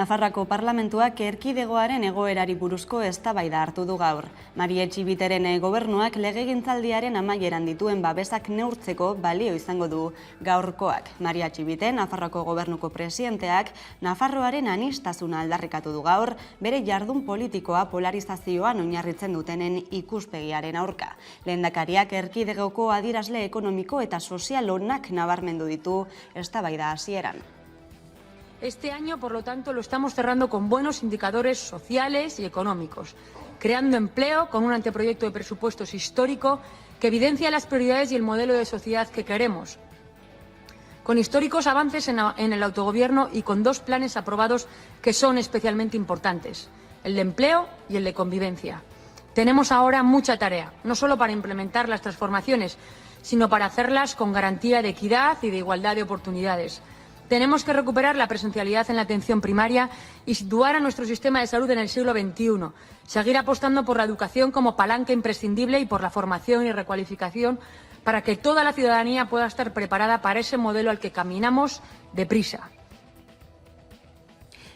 Nafarroako Parlamentuak erkidegoaren egoerari buruzko eztabaida hartu du gaur. Maria Txibiteren gobernuak legegintzaldiaren amaieran dituen babesak neurtzeko balio izango du gaurkoak. Maria Txibite, Nafarroako gobernuko presidenteak, Nafarroaren aniztasuna aldarrikatu du gaur, bere jardun politikoa polarizazioan oinarritzen dutenen ikuspegiaren aurka. Lehendakariak erkidegoko adierazle ekonomiko eta sozial onak nabarmendu ditu eztabaida hasieran. Este año, por lo tanto, lo estamos cerrando con buenos indicadores sociales y económicos, creando empleo con un anteproyecto de presupuestos histórico que evidencia las prioridades y el modelo de sociedad que queremos, con históricos avances en el autogobierno y con dos planes aprobados que son especialmente importantes, el de empleo y el de convivencia. Tenemos ahora mucha tarea, no solo para implementar las transformaciones, sino para hacerlas con garantía de equidad y de igualdad de oportunidades. Tenemos que recuperar la presencialidad en la atención primaria y situar a nuestro sistema de salud en el siglo XXI. Seguir apostando por la educación como palanca imprescindible y por la formación y recualificación para que toda la ciudadanía pueda estar preparada para ese modelo al que caminamos deprisa.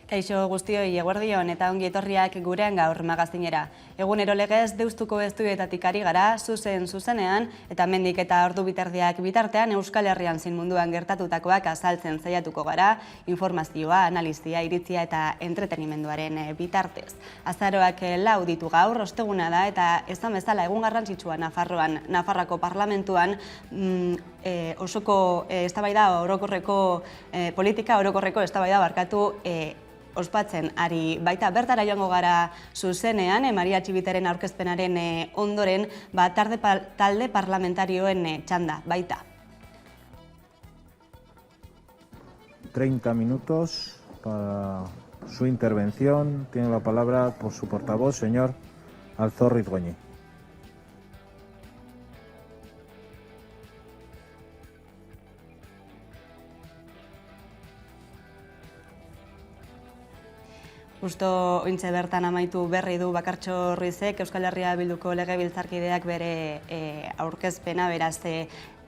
Kaixo guztioi eguerdion eta ongi etorriak gurean gaur magazinera. Egunero legez deustuko estudioetatik ari gara, zuzenean, eta mendik eta ordu bitardiak bitartean Euskal Herrian zein munduan gertatutakoak azaltzen saiatuko gara, informazioa, analizia, iritzia eta entretenimenduaren bitartez. Azaroak 4 ditu gaur, osteguna da, eta esan bezala egun garrantzitsua Nafarroan, Nafarroako Parlamentuan, osoko eztabaida orokorreko politika orokorreko eztabaida barkatu ospatzen ari baita. Bertara joango gara zuzenean, Maria Txibiteren aurkezpenaren ondoren, talde parlamentarioen txanda baita. 30 minutos para su intervención. Tiene la palabra por su portavoz, señor Alzorriz Goñi. Justo ointxe bertan amaitu berri du Bakartxo Ruizek, Euskal Herria Bilduko legebiltzarkideak bere aurkezpena, beraz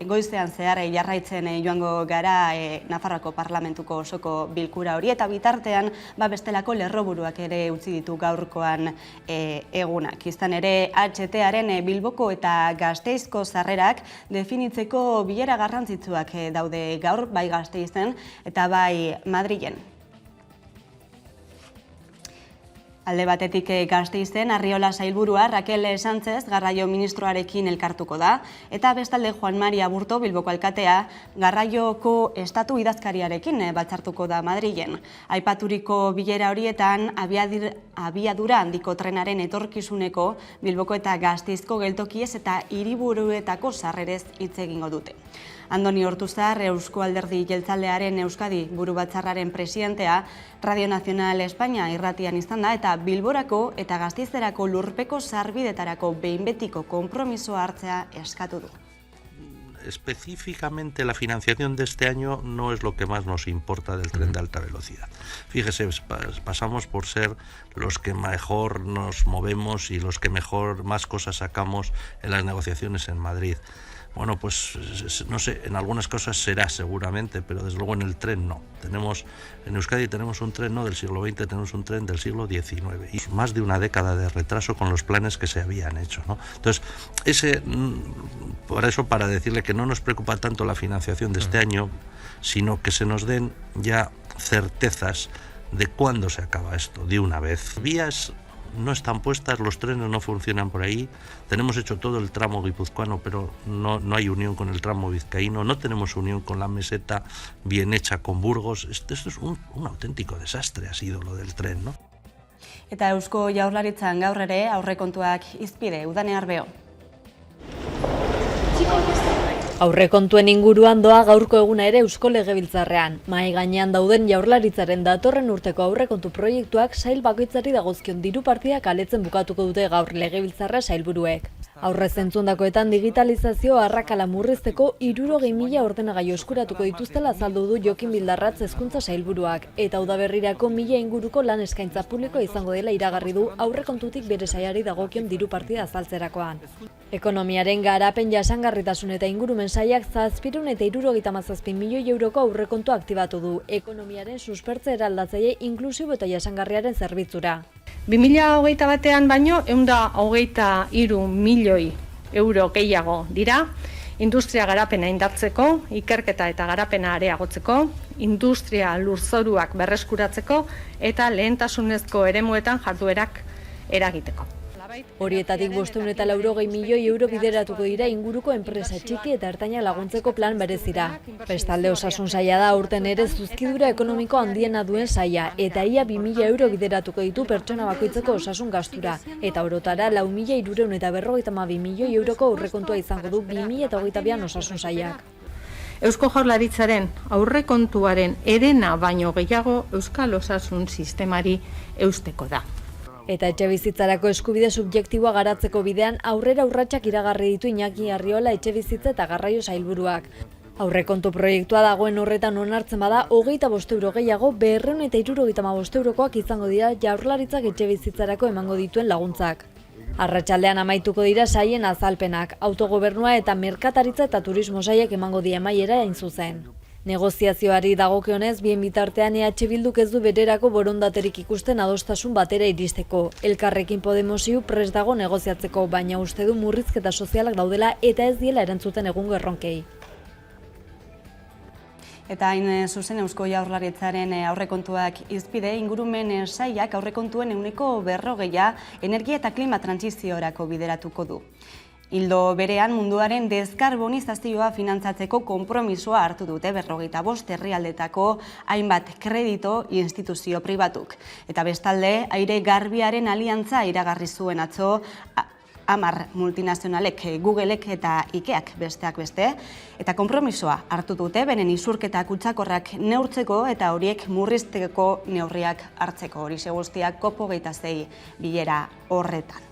goizean zehar jarraitzen joango gara Nafarroako Parlamentuko osoko bilkura hori, eta bitartean bestelako lerroburuak ere utzi ditu gaurkoan egunak. Izan ere, HTaren Bilboko eta Gasteizko sarrerak definitzeko bilera garrantzitsuak daude gaur, bai Gasteizen eta bai Madrilen. Alde batetik Gasteizen, Arriola sailburua Raquel Sánchez garraio ministroarekin elkartuko da, eta bestalde Juan Mari Aburto Bilboko alkatea garraioko estatu idazkariarekin batzartuko da Madrilen. Aipaturiko bilera horietan abiadura handiko trenaren etorkizuneko Bilboko eta Gasteizko geltokiez eta hiriburuetako sarrerez hitz egingo dute. Andoni Ortuzar, Eusko Alderdi Jeltzalearen Euskadi burubatzarraren presidentea, Radio Nacional Espainia irratian izan da, eta Bilborako eta Gasteizerako lurpeko sarbidetarako behin betiko konpromisoa hartzea eskatu du. Específicamente la financiación de este año no es lo que más nos importa del tren de alta velocidad. Fíjese, pasamos por ser los que mejor nos movemos y los que más cosas sacamos en las negociaciones en Madrid. Bueno, pues no sé, en algunas cosas será seguramente, pero desde luego en el tren no. En Euskadi tenemos un tren no del siglo XX, tenemos un tren del siglo XIX y más de una década de retraso con los planes que se habían hecho, ¿no? Entonces, por eso para decirle que no nos preocupa tanto la financiación de este año, sino que se nos den ya certezas de cuándo se acaba esto, de una vez. Vías no están puestas, los trenes no funcionan por ahí, tenemos hecho todo el tramo guipuzcoano, pero no hay unión con el tramo vizcaíno, no tenemos unión con la meseta bien hecha con Burgos. Esto es un auténtico desastre, ha sido lo del tren, ¿no? Eta Eusko Jaurlaritzan gaur ere aurrekontuak hizpide, Udane Arbeo. Aurrekontuen inguruan doa gaurko eguna ere Eusko Legebiltzarrean. Mahai gainean dauden Jaurlaritzaren datorren urteko aurrekontu proiektuak sail bakoitzari dagozkion diru partidak aletzen bukatuko dute gaur Legebiltzarra sailburuek. Aurrez entzundakoetan digitalizazio arrakala murrizteko 60.000 ordenagailu eskuratuko dituztela azaldu du Jokin Bildarratz Hezkuntza Sailburuak, eta udaberrirako 1000 inguruko lan eskaintza publiko izango dela iragarri du aurrekontutik bere sailari dagokion diru partida azaltzerakoan. Ekonomiaren garapen jasangarritasun eta ingurumen sailak 777 milioi euroko aurrekontu aktibatu du ekonomiaren suspertze eraldatzaile inklusibo eta jasangarriaren zerbitzura. 2021 baino 123 milioi euro gehiago dira, industria garapena indartzeko, ikerketa eta garapena areagotzeko, industria lurzoruak berreskuratzeko eta lehentasunezko eremuetan jarduerak eragiteko. Horietatik 580 milioi euro bideratuko dira inguruko enpresa txiki eta ertainak laguntzeko plan berezira. Bestalde osasun saila da aurten ere zuzkidura ekonomiko handiena duen saila, eta ia 2.000 euro bideratuko ditu pertsona bakoitzeko osasun gastura, eta orotara 4.352 milioi euroko aurrekontua izango du 2022an osasun sailak. Eusko Jaurlaritzaren aurrekontuaren herena baino gehiago euskal osasun sistemari eusteko da. Eta etxebizitzarako eskubide subjektiboa garatzeko bidean aurrera urratsak iragarri ditu Iñaki Arriola etxebizitza eta garraio sailburuak. Aurrekontu proiektua dagoen horretan onartzen bada 25 euro gehiago 275 eurokoak izango dira Jaurlaritzak etxebizitzarako emango dituen laguntzak. Arratsaldean amaituko dira saien azalpenak, autogobernua eta merkataritza eta turismo saiek emango die amaiera hain zuzen. Negoziazioari dagokionez, bien bitartean EH Bilduk ez du bererako borondaterik ikusten adostasun batera iristeko. Elkarrekin Podemosiu prest dago negoziatzeko, baina uste du murrizketa sozialak daudela eta ez diela erantzuten egungo erronkei. Eta hain zuzen Eusko Jaurlaritzaren aurrekontuak izpide, ingurumen sailak aurrekontuen 40% energia eta klima trantsiziorako bideratuko du. Ildo berean munduaren deskarbonizazioa finantzatzeko konpromisoa hartu dute 55 herrialdetako hainbat kredito instituzio pribatuk. Eta bestalde, aire garbiaren aliantza iragarri zuen atzo 10 multinazionalek, Googleek eta Ikeak besteak beste, eta konpromisoa hartu dute beren isurketa kutsakorrak neurtzeko eta horiek murrizteko neurriak hartzeko, hori guztiak COP26 bilera horretan.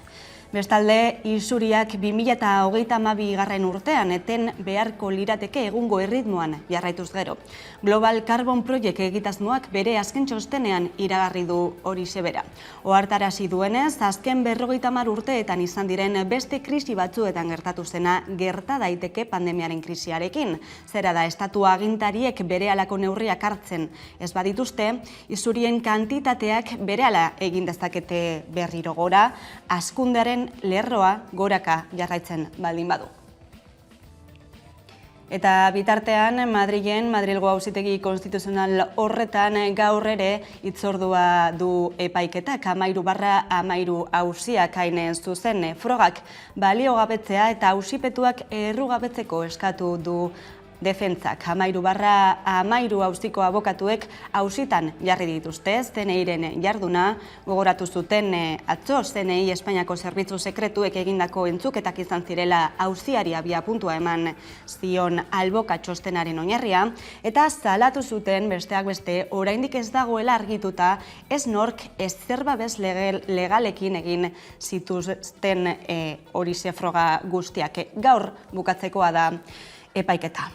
Bestalde, isuriak 2022 urtean eten beharko lirateke egungo erritmoan jarraituz gero. Global Carbon Project egitasmoak bere azken txostenean iragarri du hori bera. Ohartarazi duenez, azken 50 urteetan izan diren beste krisi batzuetan gertatu zena gerta daiteke pandemiaren krisiarekin. Zera da, estatu agintariek berehalako neurriak hartzen ez badituzte, isurien kantitateak berehala egin dezakete berriro gora, hazkundearen lerroa goraka jarraitzen baldin badu. Eta bitartean, Madrilgo Auzitegi Konstituzional horretan gaur ere hitzordua du epaiketak 13/13 auziak hain zuzen frogak baliogabetzea eta auzipetuak errugabetzeko eskatu du defentsak. 13/13 auziko abokatuek auzitan jarri dituzte CNIren jarduna, gogoratu zuten atzo CNI Espainiako zerbitzu sekretuek egindako entzuketak izan zirela auziari abiapuntua eman zion alboka txostenaren oinarria, eta salatu zuten besteak beste oraindik ez dagoela argituta ez nork ez zerbabez legalekin egin zituzten horixe froga guztiak. Gaur bukatzekoa da epaiketa.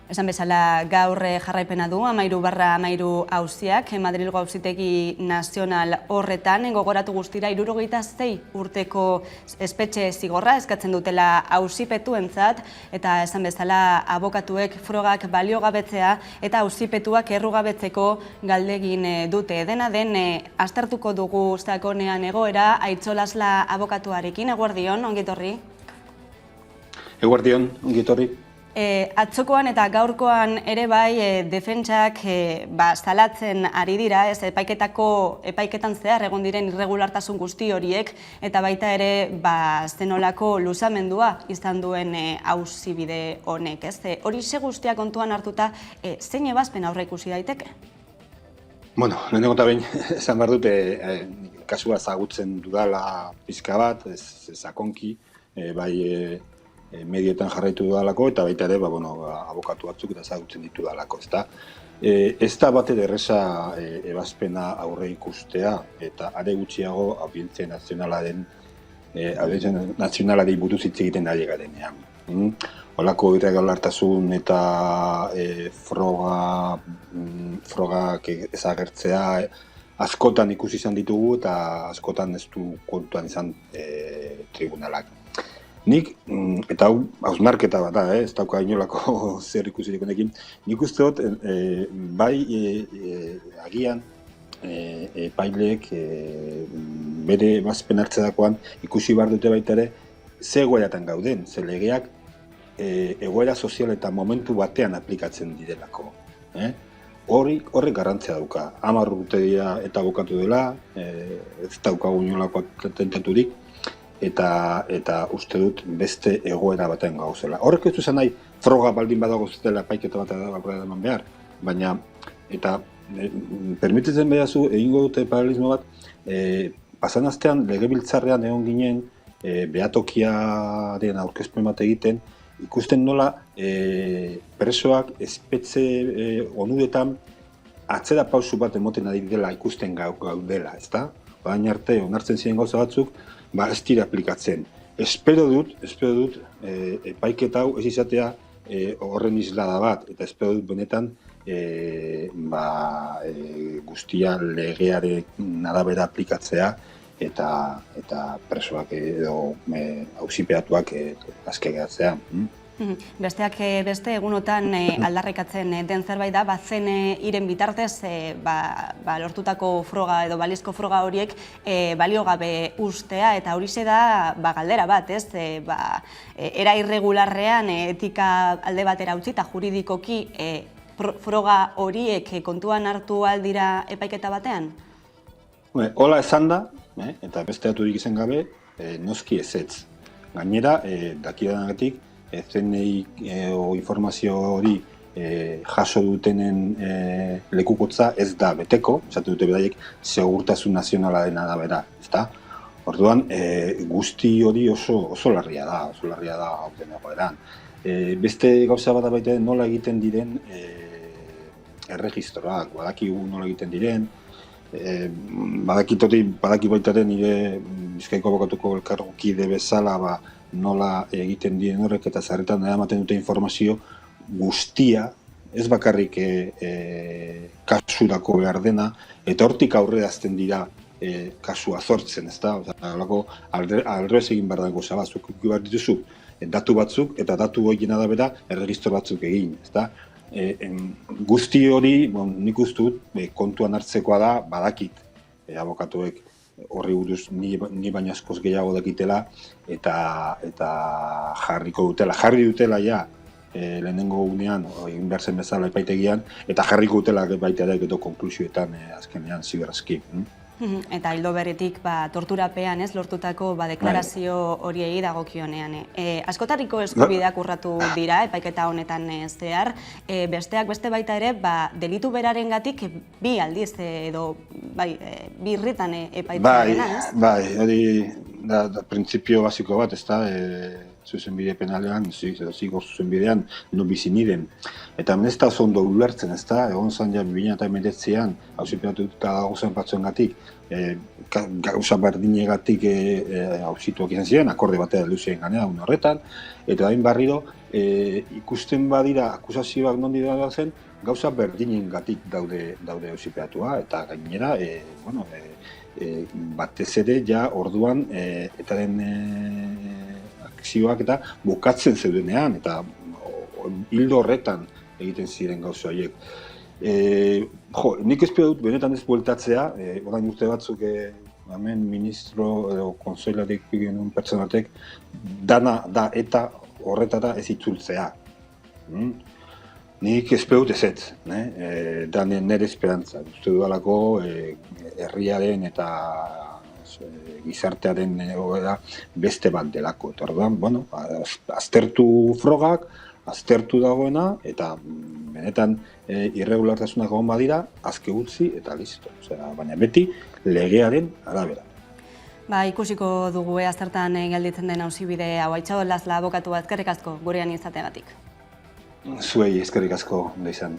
Esan bezala, gaur jarraipena du 13/13 auziak Madrilgo Auzitegi Nazional horretan, gogoratu guztira 76 urteko espetxe zigorra eskatzen dutela auzipetuentzat, eta esan bezala abokatuek frogak baliogabetzea eta auzipetuak errugabetzeko galdegin dute. Dena den, aztertuko dugu sakonean egoera, Aitzolasla abokatuarekin. Eguerdion, ongitorri? Eguerdion, ongitorri. Atzokoan eta gaurkoan ere bai defentsak salatzen ari dira, epaiketan zehar egon diren irregulartasun guzti horiek, eta baita ere zenolako luzamendua izan duen auzibide honek. Hori guztia kontuan hartuta, zein ebazpen aurre ikusi daiteke? Bueno, lehenengo eta behin esan behar dute kasua ezagutzen dudala pizka bat, sakonki, bai medietan jarraitu dudalako, eta baita ere, abokatu batzuk eta ezagutzen ditu dudalako. Ez da bat erreza ebazpena aurre ikustea, eta are gutxiago Audientzia Nazionalaren audientzia nazionalari buruz hitz egiten ari garenean. Holako irregulartasun eta frogak ezagertzea askotan ikusi izan ditugu eta askotan ez du kontuan izan tribunalak. Nik, eta hau hausnarketa bat da, ez dauka inolako zer ikusirik honekin, nik uste dut, agian epaileek bere ebazpen hartzerakoan ikusi behar dute baita ere ze egoeratan gauden, ze legeak egoera sozial eta momentu batean aplikatzen direlako. Horrek garrantzia dauka. 10 urte dira eta bukatu dela, ez daukagu inolako tentaturik, eta uste dut beste egoera batean gauzela. Horrek ez du zen nahi froga baldin badago zutela epaiketa bat eman behar, baina eta permititzen behazu egingo dute paralelismo bat, pasan astean legebiltzarrean egon ginen behatokiaren aurkezpen bat egiten, ikusten nola presoak espetxe onudetan atzera pausu bat emoten ari dela ikusten gaudela, ezta? Baina arte onartzen ziren gauza batzuk, ez dira aplikatzen. Espero dut epaiketa hau ez izatea horren islada bat, eta espero dut benetan guztia legearen arabera aplikatzea eta presoak edo auzipeatuak aske geratzea. Besteak beste egunotan aldarrikatzen den zerbait da, zen iren bitartez lortutako froga edo balizko froga horiek baliogabe ustea, eta horixe da galdera bat, ez? Era irregularrean etika alde batera utzi eta juridikoki froga horiek kontuan hartu aldira epaiketa batean? Hola esan da, eta beste daturik izan gabe, noski ezetz. Gainera, dakidanagatik, zenei informazio hori jaso dutenen lekukotza ez da beteko, esatu dute beraiek segurtasun nazionala dena da bera, ezta? Orduan, guzti hori oso larria da hauten egoeran. Beste gauza bat baita nola egiten diren erregistroak, badakigu nola egiten diren, badaki baitaren nire Bizkaiko Abokatuko elkargokide bezala nola egiten diren horrek eta zarretan ematen dute informazio guztia, ez bakarrik kasurako behar dena, eta hortik aurrera azten dira kasua sortzen, ez da? Aldrez egin behar dago zabazuk, behar dituzu datu batzuk, eta datu horien arabera erregistro batzuk egin, ez da? Guzti hori, nik uste dut, kontuan hartzekoa da, badakit abokatuek horri buruz ni baina askoz gehiago dakitela eta jarri dutela ja lehenengo unean, egin behar zen bezala epaitegian, eta jarriko dutela baita ere edo konklusioetan azkenean ziberazki. Eta hildo beretik torturapean lortutako deklarazio horiei dagokionean. Askotariko eskubideak urratu dira epaiketa honetan zehar, besteak beste baita ere delitu berarengatik bi aldiz edo bi irritan epaituarena, ez? Bai, hori da printzipio basiko bat, ez da, zuzenbide penalean, zigor zuzenbidean, no bizi niren. Eta hemen ez da oso ondo ulertzen, ez da, egon zan ja 2019an, auziperatuta dagozen batzuengatik, gauza berdinegatik auzituak izan ziren, akorde batera luzien ganea, une horretan, eta hain barriro, ikusten badira akusazioak nondi da zen, gauza berdinengatik daude auziperatua, eta gainera, batez ere, ja orduan, etaren akzioak eta bukatzen zeudenean, eta hildo horretan egiten ziren gauza horiek. Nik espero dut benetan ez bueltatzea, orain urte batzuk hemen ministro edo kontseilarik genuen pertsonatek dana da eta horretara ez itzultzea. Nik espero dut ezetz, da nire esperantza. Uste dudalako herriaren eta gizartearen beste bat delako. Eta orduan, aztertu frogak, aztertu dagoena, eta benetan irregulartasunak egon badira, azke utzi eta listo. Baina beti legearen arabera. Ikusiko dugu aztertan gelditzen den auzibide hau. Aitxo Lasla abokatu bat, eskerrik asko gurean izateagatik. Zuei eskerrik asko da izan.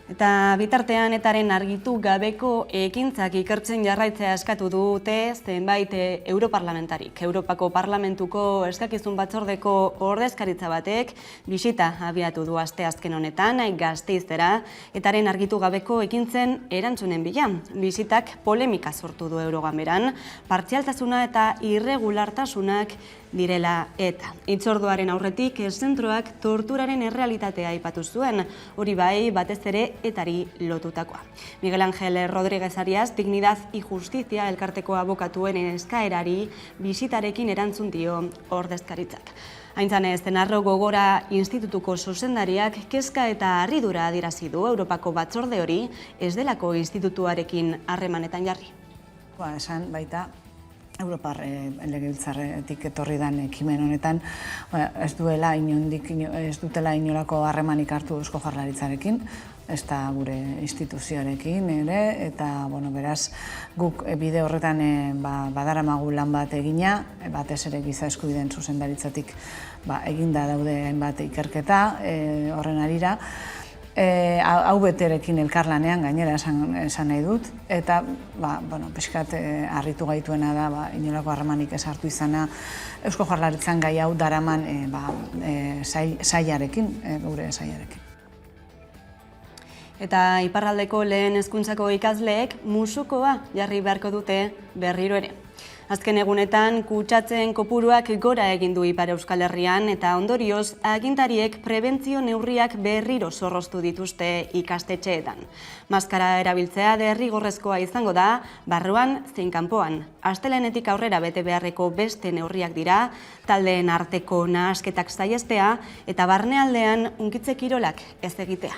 Eta bitartean etaren argitu gabeko ekintzak ikertzen jarraitzea eskatu dute zenbait europarlamentarik. Europako Parlamentuko eskakizun batzordeko ordezkaritza batek bisita abiatu du asteazken honetan Gasteizera etaren argitu gabeko ekintzen erantzunen bila. Bisitak polemika sortu du Euroganberan, partzialtasuna eta irregulartasunak direla eta. Hitzorduaren aurretik zentroak torturaren errealitatea aipatu zuen, hori bai batez ere etari lotutakoa. Miguel Ángel Rodríguez Arias, Dignidad y Justicia elkarteko abokatuen eskaerari bisitarekin erantzun dio ordezkaritzak. Aintzane Zenarro Gogora Institutuko zuzendariak kezka eta harridura adierazi du Europako batzorde hori ez delako institutuarekin harremanetan jarri. Esan baita Europar legebiltzarretik etorri dan ekimen honetan ez dutela inolako harremanik hartu Eusko Jaurlaritzarekin, ez da gure instituzioarekin ere, eta beraz guk bide horretan badaramagu lan bat egina, batez ere giza eskubideen zuzendaritzatik eginda daude hainbat ikerketa horren harira, hau beterekin elkarlanean gainera esan nahi dut, eta pixkat harritu gaituena da inolako harremanik ez hartu izana Eusko Jaurlaritzan gai hau daraman sailarekin, gure sailarekin. Eta iparraldeko lehen hezkuntzako ikasleek musukoa jarri beharko dute berriro ere. Azken egunetan kutsatzen kopuruak gora egin du Ipar Euskal Herrian eta ondorioz agintariek prebentzio neurriak berriro zorroztu dituzte ikastetxeetan. Maskara erabiltzea derrigorrezkoa izango da, barruan zein kanpoan. Astelehenetik aurrera bete beharreko beste neurriak dira, taldeen arteko nahasketak saihestea eta barnealdean hunkitze kirolak ez egitea.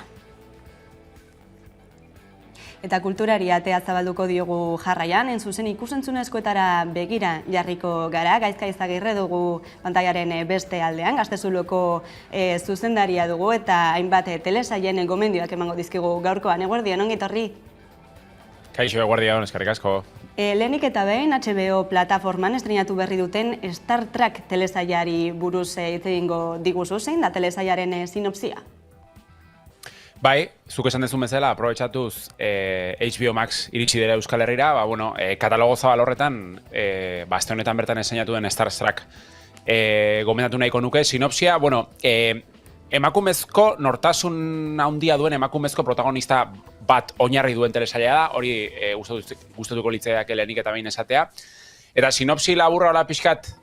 Eta kulturari atea zabalduko diogu jarraian, zuzen ikusentzunezkoetara begira jarriko gara, Gaizka Izagirre dugu pantaiaren beste aldean, Gaztezuloko zuzendaria dugu eta hainbat telesaien gomendioak emango dizkigu gaurkoan. Eguerdion, ongi etorri? Kaixo, eguerdion, eskerrik asko. Lehenik eta behin HBO plataforman estrenatu berri duten Star Trek telesaiari buruz hitz egingo diguzu, zein da telesaiaren sinopsia? Bai, zuk esan dezun bezala, aprobetxatuz HBO Max iritsi dela Euskal Herrira, katalogo zabal horretan, aste honetan bertan eseinatu den Star Trek gomendatu nahiko nuke. Sinopsia, emakumezko nortasun handia duen emakumezko protagonista bat oinarri duen telesaila da, hori gustatuko litzaidak lehenik eta behin esatea. Eta sinopsi laburra hola pixkat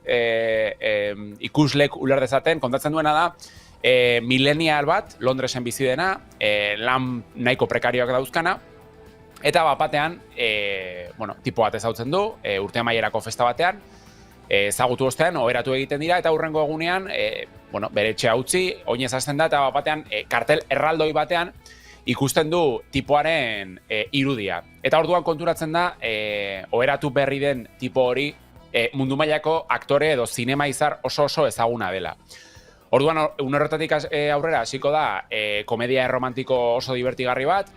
ikuslek uler dezaten, kontatzen duena da, millennial bat, Londresen bizi dena, lan nahiko prekarioak dauzkana, eta batean, tipo bat ezagutzen du, urte amaierako festa batean, ezagutu ostean, oheratu egiten dira, eta hurrengo egunean, bere etxea utzi, oinez hasten da, eta batean, kartel erraldoi batean, ikusten du tipoaren irudia. Eta orduan konturatzen da, oheratu berri den tipo hori, mundu mailako aktore edo zinema izar oso ezaguna dela. Orduan, horretatik aurrera hasiko da komedia erromantiko oso divertigarri bat,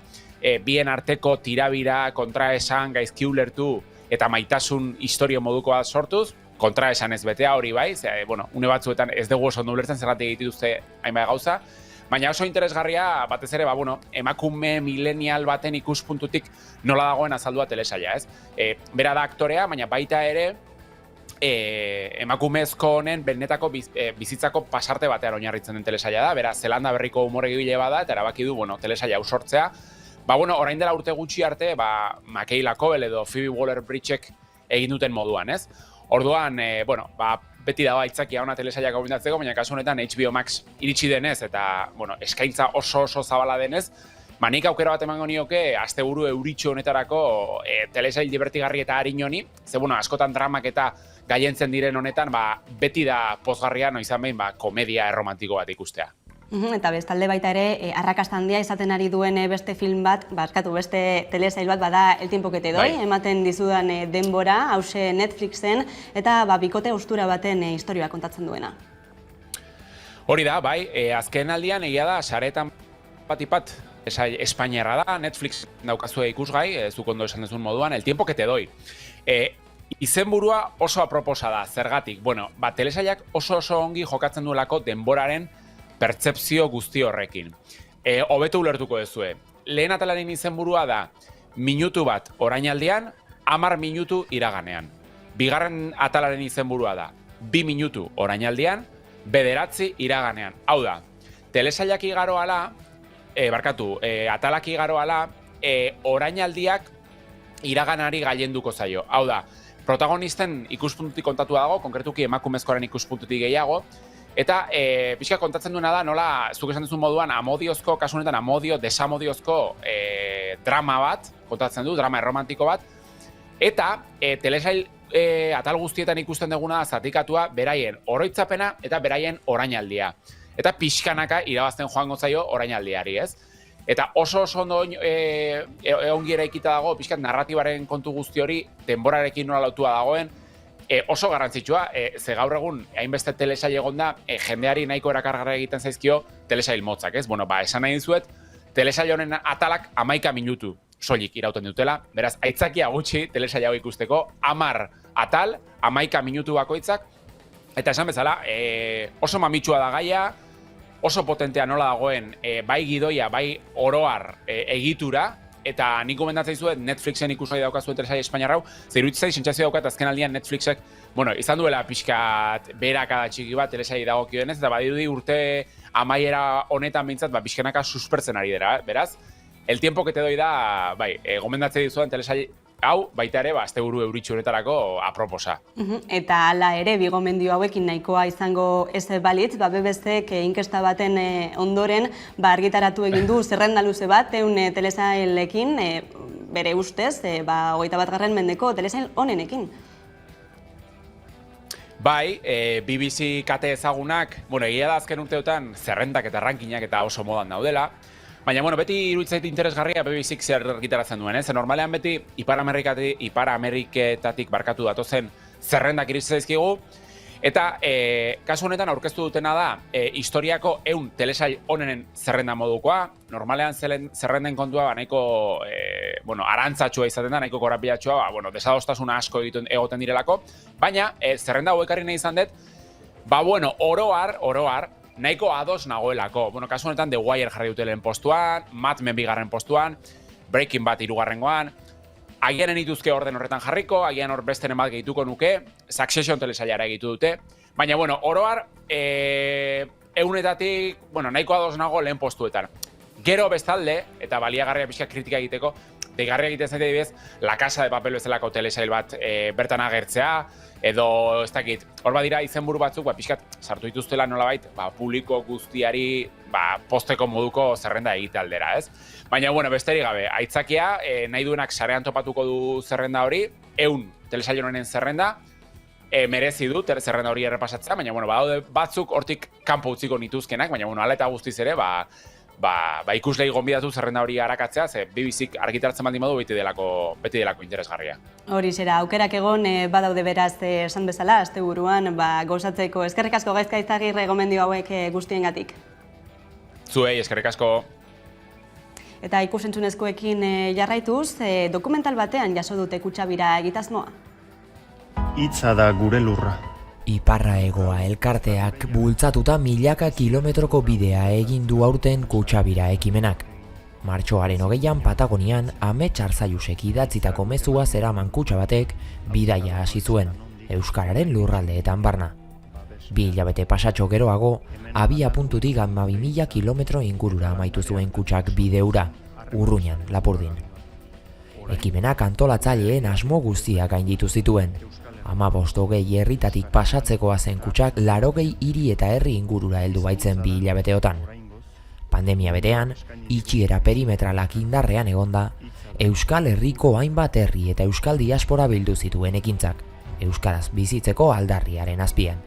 bien arteko tirabira, kontraesan, gaizki ulertu eta maitasun historio modukoa sortuz, kontraesan ez betea hori bai, une batzuetan ez dugu oso ondo ulertzen zergatik dituzte hainbat gauza, baina oso interesgarria batez ere, emakume millennial baten ikuspuntutik nola dagoen azaldua telesaila, ez? Bera da aktorea, baina baita ere, emakumezko honen benetako bizitzako pasarte batean oinarritzen den telesaila da, bera Zelanda berriko umoregile bada eta erabaki du telesaila hau sortzea. Orain dela urte gutxi arte, Michaela Coel edo Phoebe Waller-Bridgek egin duten moduan, ez? Orduan, beti dago aitzakia ona telesailak gomendatzeko, baina kasu honetan HBO Max iritsi denez eta eskaintza oso zabala denez, nik aukera bat emango nioke asteburu euritxo honetarako telesail divertigarri eta harin honi, ze askotan dramak eta gaientzen diren honetan, beti da pozgarria izan behin komedia erromantiko bat ikustea. Eta bestalde baita ere, arrakasta handia izaten ari duen beste film bat, beste telesail bat bada El tiempo que te doy, ematen dizudan denbora, hause Netflixen, eta bikote austura baten historioa kontatzen duena. Hori da, azken aldian egia da, saretan bat Espainiarra da, Netflix daukazue ikusgai, zuk ondo esan dezun moduan, El tiempo que te doy. Izenburua oso aproposa da, zergatik. Telesailak oso ongi jokatzen duelako denboraren pertzepzio guzti horrekin. Hobeto ulertuko duzue. lehen atalaren izenburua da minutu bat orainaldian, 10 minutu iraganean. Bigarren atalaren izenburua da 2 minutu orainaldian, 9 iraganean. Hau da, telesailak igaroala, atalak igaroala, orainaldiak iraganari gailenduko zaio. Hau da, protagonisten ikuspuntutik kontatu dago, konkretuki emakumezkoaren ikuspuntutik gehiago, eta pixka kontatzen duena da, nola, zuk esan duzun moduan, amodiozko, kasu honetan desamodiozko drama bat, kontatzen du, drama erromantiko bat, eta telesail atal guztietan ikusten duguna da zatikatua beraien oroitzapena eta beraien orainaldia. Eta pixkanaka irabazten joango zaio orainaldiari, ez? Eta oso ondo ongi eraikita dago, pixkat narratibaren kontu guzti hori, denborarekin nola lotua dagoen, oso garrantzitsua, ze gaur egun, hainbeste telesail egon da, jendeari nahiko erakargarra egiten zaizkio telesail motzak, ez? Bueno, esan nahi dizuet, telesail honen atalak 11 minutu soilik irauten dutela, beraz, aitzakia gutxi telesail hau ikusteko, 10 atal, 11 minutu bakoitzak, eta esan bezala, oso mamitsua da gaia, oso potentea nola dagoen, bai gidoia, bai oroar egitura, eta nik gomendatzen dizuet Netflixen ikusgai daukazuen telesail espainiarrau, zer iruditzen sentsazio daukat azken aldian Netflixek, izan duela pixkat berakada txiki bat telesail dagokionez, eta badirudi urte amaiera honetan behintzat, pixkanaka suspertzen ari dira, beraz, el tiempo que te doy da, gomendatzen dizuet telesail hau, baita ere, asteburu euritxu honetarako aproposa. Eta hala ere, bi gomendio hauekin nahikoa izango ez balitz, BBC-ek inkesta baten ondoren argitaratu egin du zerrenda luze bat, telesailekin, bere ustez, 21. mendeko telesail honenekin. Bai, BBC kate ezagunak, egia da azken urteotan zerrendak eta rankinak eta oso modan daudela, baina, beti iruditzait interesgarria BBC-k zer argitaratzen duen, ez? Normalean beti Ipar Ameriketatik barkatu datozen zerrendak iritsi zaizkigu, eta kasu honetan aurkeztu dutena da historiako 100 telesail onenen zerrenda modukoa, normalean zerrenden kontua nahiko arantzatxua izaten da, nahiko korapilatxua, desadostasuna asko egoten direlako, baina zerrenda hau ekarri nahi izan dut, oroar, nahiko ados nagoelako. Kasu honetan The Wire jarri dute lehen postuan, Mad Men 2. postuan, Breaking Bad 3. Agian enituzke orden horretan jarriko, agian hor besteren bat gehituko nuke, Succession telesailara egitu dute. Baina, oroar, eunetatik, nahiko ados nago lehen postuetan. Gero bestalde, eta baliagarria pixka kritika egiteko, deigarria egiten zaite dibidez, La Casa de Papel bezalako telesail bat bertan agertzea, edo, ez dakit, hor badira izenburu batzuk, pixkat sartu dituztela nolabait, publiko guztiari posteko moduko zerrenda egite aldera, ez? Baina, besterik gabe, aitzakia, nahi duenak sarean topatuko du zerrenda hori, 100 telesail honen zerrenda, merezi du zerrenda hori errepasatzea, baina, badaude batzuk hortik kanpo utziko nituzkenak, baina, hala eta guztiz ere, ikuslei gonbidatu zerrenda hori arakatzea, ze BBC-k argitaratzen baldin badu beti delako interesgarria. Hori zera, aukerak egon badaude beraz esan bezala, asteburuan gozatzeko. Eskerrik asko Gaizka Izagirre gomendio hauek guztiengatik. Zuei, eskerrik asko. Eta ikusentzunezkoekin jarraituz, dokumental batean jaso dute Kutxabira egitasmoa. Hitza da gure lurra. Iparra Egoa elkarteak bultzatuta milaka kilometroko bidea egin du aurten Kutxabira ekimenak. Martxoaren 20an Patagonian Amets Arzailusek idatzitako mezua zeraman kutxa batek bidaia hasi zuen, euskararen lurraldeetan barna. 2 hilabete pasatxo geroago, abia puntutik 12.000 kilometro ingurura amaitu zuen kutxak bideura, Urruñan, Lapurdin. Ekimenak antolatzaileen asmo guztiak gainditu zituen. 15-20 herritatik pasatzekoa zen kutxak 80 hiri eta herri ingurura heldu baitzen 2 hilabeteotan. Pandemia betean, itxiera perimetralak indarrean egonda, Euskal Herriko hainbat herri eta Euskal Diaspora bildu zituen ekintzak, euskaraz bizitzeko aldarriaren azpian.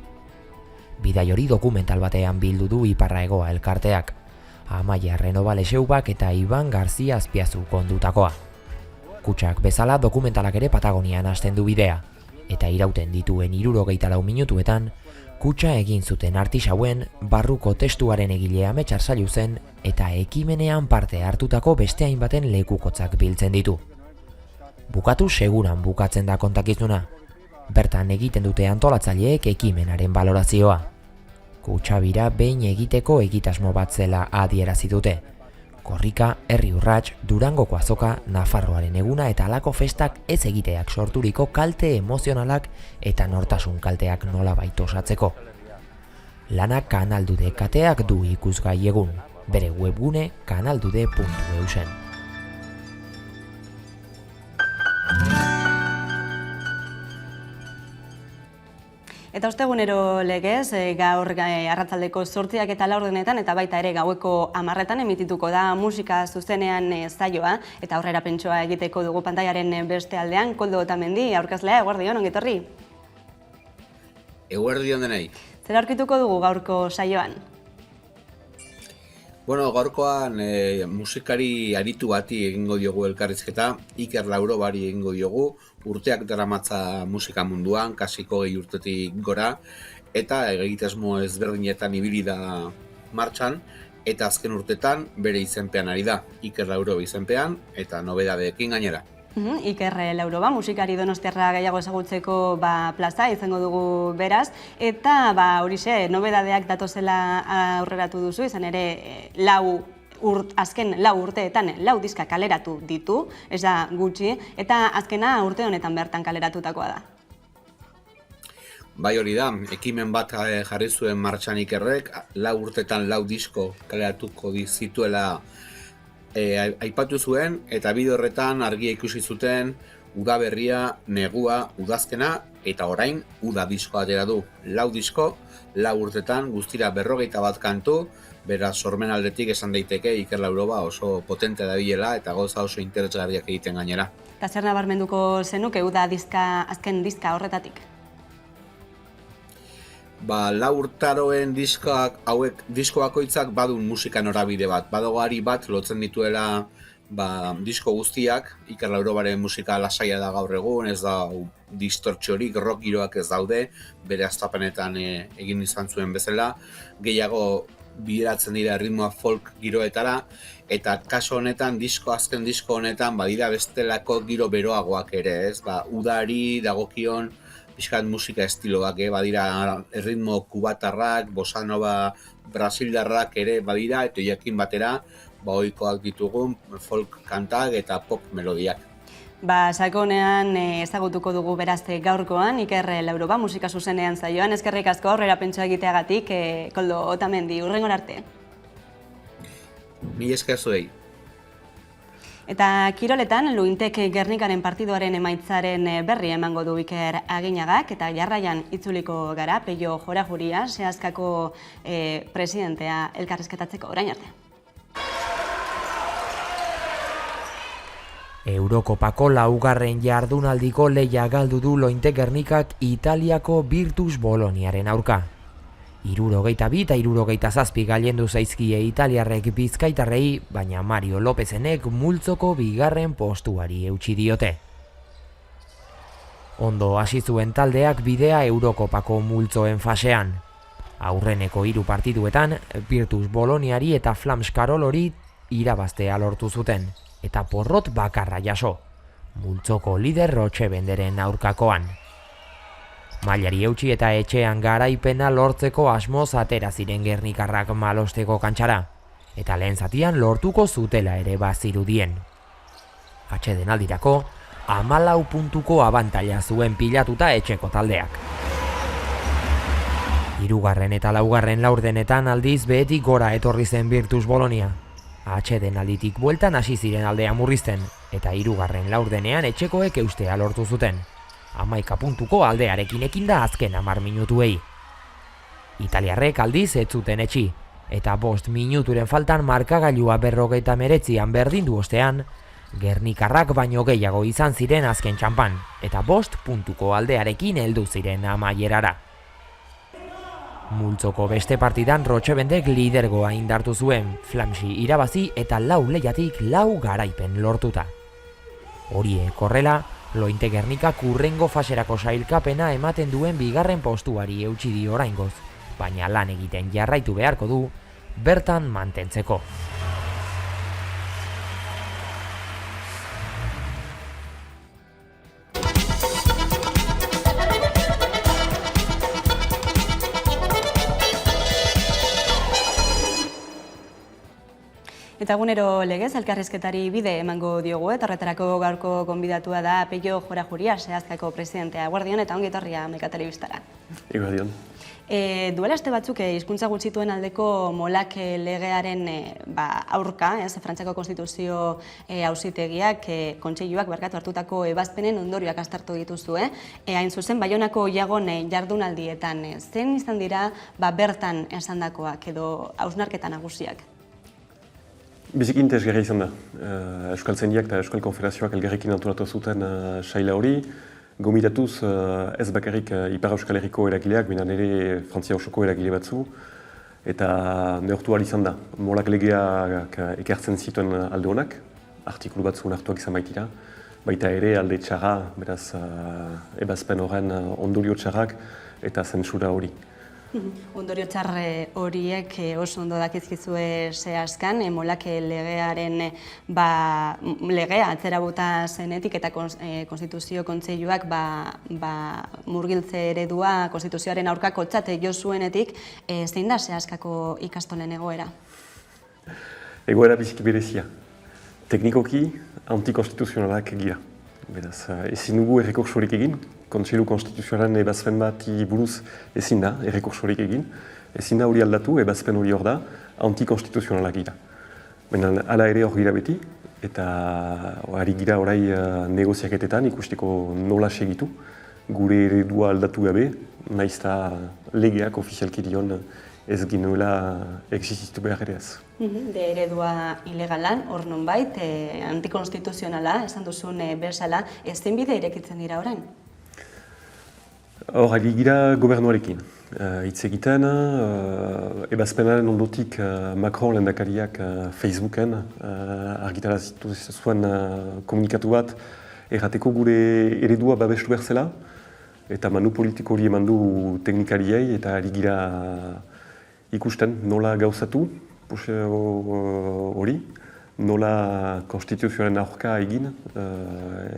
Bidai hori dokumental batean bildu du Iparra Egoa elkarteak, Amaia Renobale Seubak eta Iban Garzia Azpiazu kondutakoa. Kutxak bezala dokumentalak ere Patagonian hasten du bidea, eta irauten dituen 74 minutuetan, kutxa egin zuten artisauen, barruko testuaren egile Amets Arzailuzen eta ekimenean parte hartutako beste hainbaten lekukotzak biltzen ditu. Bukatu seguran bukatzen da kontakizuna. Bertan egiten dute antolatzaileek ekimenaren balorazioa. Kutxabira behin egiteko egitasmo bat zela adierazi dute. Korrika, Herri Urrats, Durangoko azoka, Nafarroaren eguna eta halako festak ez egiteak sorturiko kalte emozionalak eta nortasun kalteak nolabait osatzeko. Lana Kanaldude kateak du ikusgai egun, bere webgune kanaldude.eusen. Eta ostegunero legez, gaur arratsaldeko 8 eta 4 eta baita ere gaueko 10 emitituko da musika zuzenean saioa, eta aurrera pentsoa egiteko dugu pantaiaren beste aldean, Koldo Otamendi, aurkezlea, eguerdion, ongi etorri. Eguerdion denei. Zer aurkituko dugu gaurko saioan? Bueno, gaurkoan musikari aritu bati egingo diogu elkarrizketa, Iker Laurobari egingo diogu, urteak daramatza musika munduan, kasiko 20 urtetik gora, eta egitasmo ezberdinetan ibili da martxan, eta azken urtetan bere izenpean ari da, Iker Lauroba izenpean, eta nobedadeekin gainera. Iker Lauroba, musikari donostiarra gehiago ezagutzeko plaza izango dugu beraz, eta horixe, nobedadeak datozela aurreratu duzu, izan ere azken 4 urteetan 4 diska kaleratu ditu, ez da gutxi, eta azkena urte honetan bertan kaleratutakoa da. Bai hori da, ekimen bat jarri zuen martxan Ikerrek, 4 urtetan 4 disko kaleratuko zituela aipatu zuen, eta bide horretan argia ikusi zuten udaberria, negua, udazkena, eta orain uda diskoa atera du. 4 disko, 4 urtetan guztira 41 kantu, beraz sormen aldetik esan daiteke Iker Lauroba oso potente dabilela eta gauza oso interesgarriak egiten gainera. Eta zer nabarmenduko zenuke uda azken diska horretatik? 4 urtaroen disko bakoitzak badun musika norabide bat. Badago ari bat lotzen dituela disko guztiak, Iker Laurobaren musika lasaia da gaur egun, ez da distortxorik, rock giroak ez daude, bere hastapenetan egin izan zuen bezala, gehiago bideratzen dira ritmoa folk giroetara, eta kaso honetan, azken disko honetan, badira bestelako giro beroagoak ere, ez? Udari dagokion pixkat musika estiloak, badira erritmo kubatarrak, bossa nova brasildarrak ere badira, eta jakin batera, ohikoak ditugun folk kantak eta pop melodiak. Sakonean ezagutuko dugu beraz gaurkoan, Iker Lauroba musika zuzenean saioan, eskerrik asko aurrera pentsoa egiteagatik, Koldo Otamendi, hurrengora arte. Mila esker zuei. Eta kiroletan, Luintek Gernikaren partidoaren emaitzaren berri emango du Iker Aginagak, eta jarraian itzuliko gara, Peio Jorajuria, Seazkako presidentea elkarrizketatzeko, orain arte. Eurokopako 4. jardunaldiko lehia galdu du Luintek Gernikak Italiako Virtus Boloniaren aurka. 62 eta 67 gailendu zaizkie italiarrek bizkaitarrei, baina Mario Lopezenek multzoko 2. postuari eutsi diote. Ondo hasi zuen taldeak bidea Eurokopako multzoen fasean. Aurreneko 3 partiduetan, Virtus Boloniari eta Flams Karolori irabaztea lortu zuten, eta porrot bakarra jaso, multzoko lider Rotxebenderen aurkakoan. Mailari eutsi eta etxean garaipena lortzeko asmoz atera ziren gernikarrak malosteko kantxara, eta lehen zatian lortuko zutela ere bazirudien. Atsedenaldirako, 14 puntuko abantaila zuen pilatuta etxeko taldeak. 3. eta 4. laurdenetan aldiz behetik gora etorri zen Virtus Bolonia. Atsedenalditik bueltan hasi ziren aldea murrizten, eta 3. laurdenean etxekoek eustea lortu zuten. 11 puntuko aldearekin ekinda azken 10 minutuei. Italiarrek aldiz ez zuten etxi, eta 5 minuturen faltan markagailua 59an berdindu ostean, gernikarrak baino gehiago izan ziren azken txanpan, eta 5 puntuko aldearekin heldu ziren amaierara. Multzoko beste partidan Rotxebendek lidergoa indartu zuen, Flamsi irabazi eta 4 lehiatik 4 garaipen lortuta. Horiek horrela, Luintek Gernikak hurrengo faserako sailkapena ematen duen 2. postuari eutsi dio oraingoz, baina lan egiten jarraitu beharko du, bertan mantentzeko. Eta egunero legez, elkarrizketari bide emango diogu, eta horretarako gaurko gonbidatua da Peio Jorajuria, Seazkako presidentea. Guardion eta ongi etorria Meka Telebistara. Guardion. Duela aste batzuk hizkuntza gutxituen aldeko molak legearen aurka, Frantziako Konstituzio Auzitegiak, kontseiluak hartutako ebazpenen ondorioak aztertu dituzue. Hain zuzen, Baionako Iagon jardunaldietan, zein izan dira bertan esandakoak edo hausnarketa nagusiak? Biziki interesgarria izan da. Euskaltzaindiak eta Euskal Konfederazioak elgarrekin antolatu zuten saila hori, gomidatuz ez bakarrik Ipar Euskal Herriko eragileak, baina nire Frantzia osoko eragile batzu, eta neortu ahal izan da. Molak legeak ekartzen zituen alde honak, artikulu batzu hartuak izan baitira, baita ere alde txarra, beraz ebazpen horren ondorio txarrak eta zentsura hori. Ondorio txarre horiek oso ondo dakizkizue zehazkan, molak legearen legea atzera bota zenetik eta Konstituzio Kontseiluak murgiltze eredua Konstituzioaren aurkako txate jo zuenetik, zein da zehazkako ikastolen egoera? Egoera biziki berezia. Teknikoki antikonstituzionalak gira. Beraz, ezin dugu errekursorik egin, Kontseilu Konstituzionalen ebazpen bati buruz ezin da errekursorik egin, ezin da hori aldatu, ebazpen hori hor da, antikonstituzionalak gira. Baina hala ere hor gira beti, eta ari gira orai negoziaketetan ikusteko nola segitu, gure eredua aldatu gabe, nahiz eta legeak ofizialki dion ez ginuela existitu behar ere ez. De eredua ilegalan, hor nonbait, antikonstituzionala, esan duzun bezala, zein bide irekitzen dira orain? Hor, ari gira gobernuarekin. Hitz egiten, ebazpenaren ondotik Macron lehendakariak Facebooken argitarazitu zuen komunikatu bat errateko gure eredua babestu behar zela, eta manu politiko hori eman du teknikariei eta ari gira ikusten nola gauzatu hori, nola konstituzioaren aurka egin,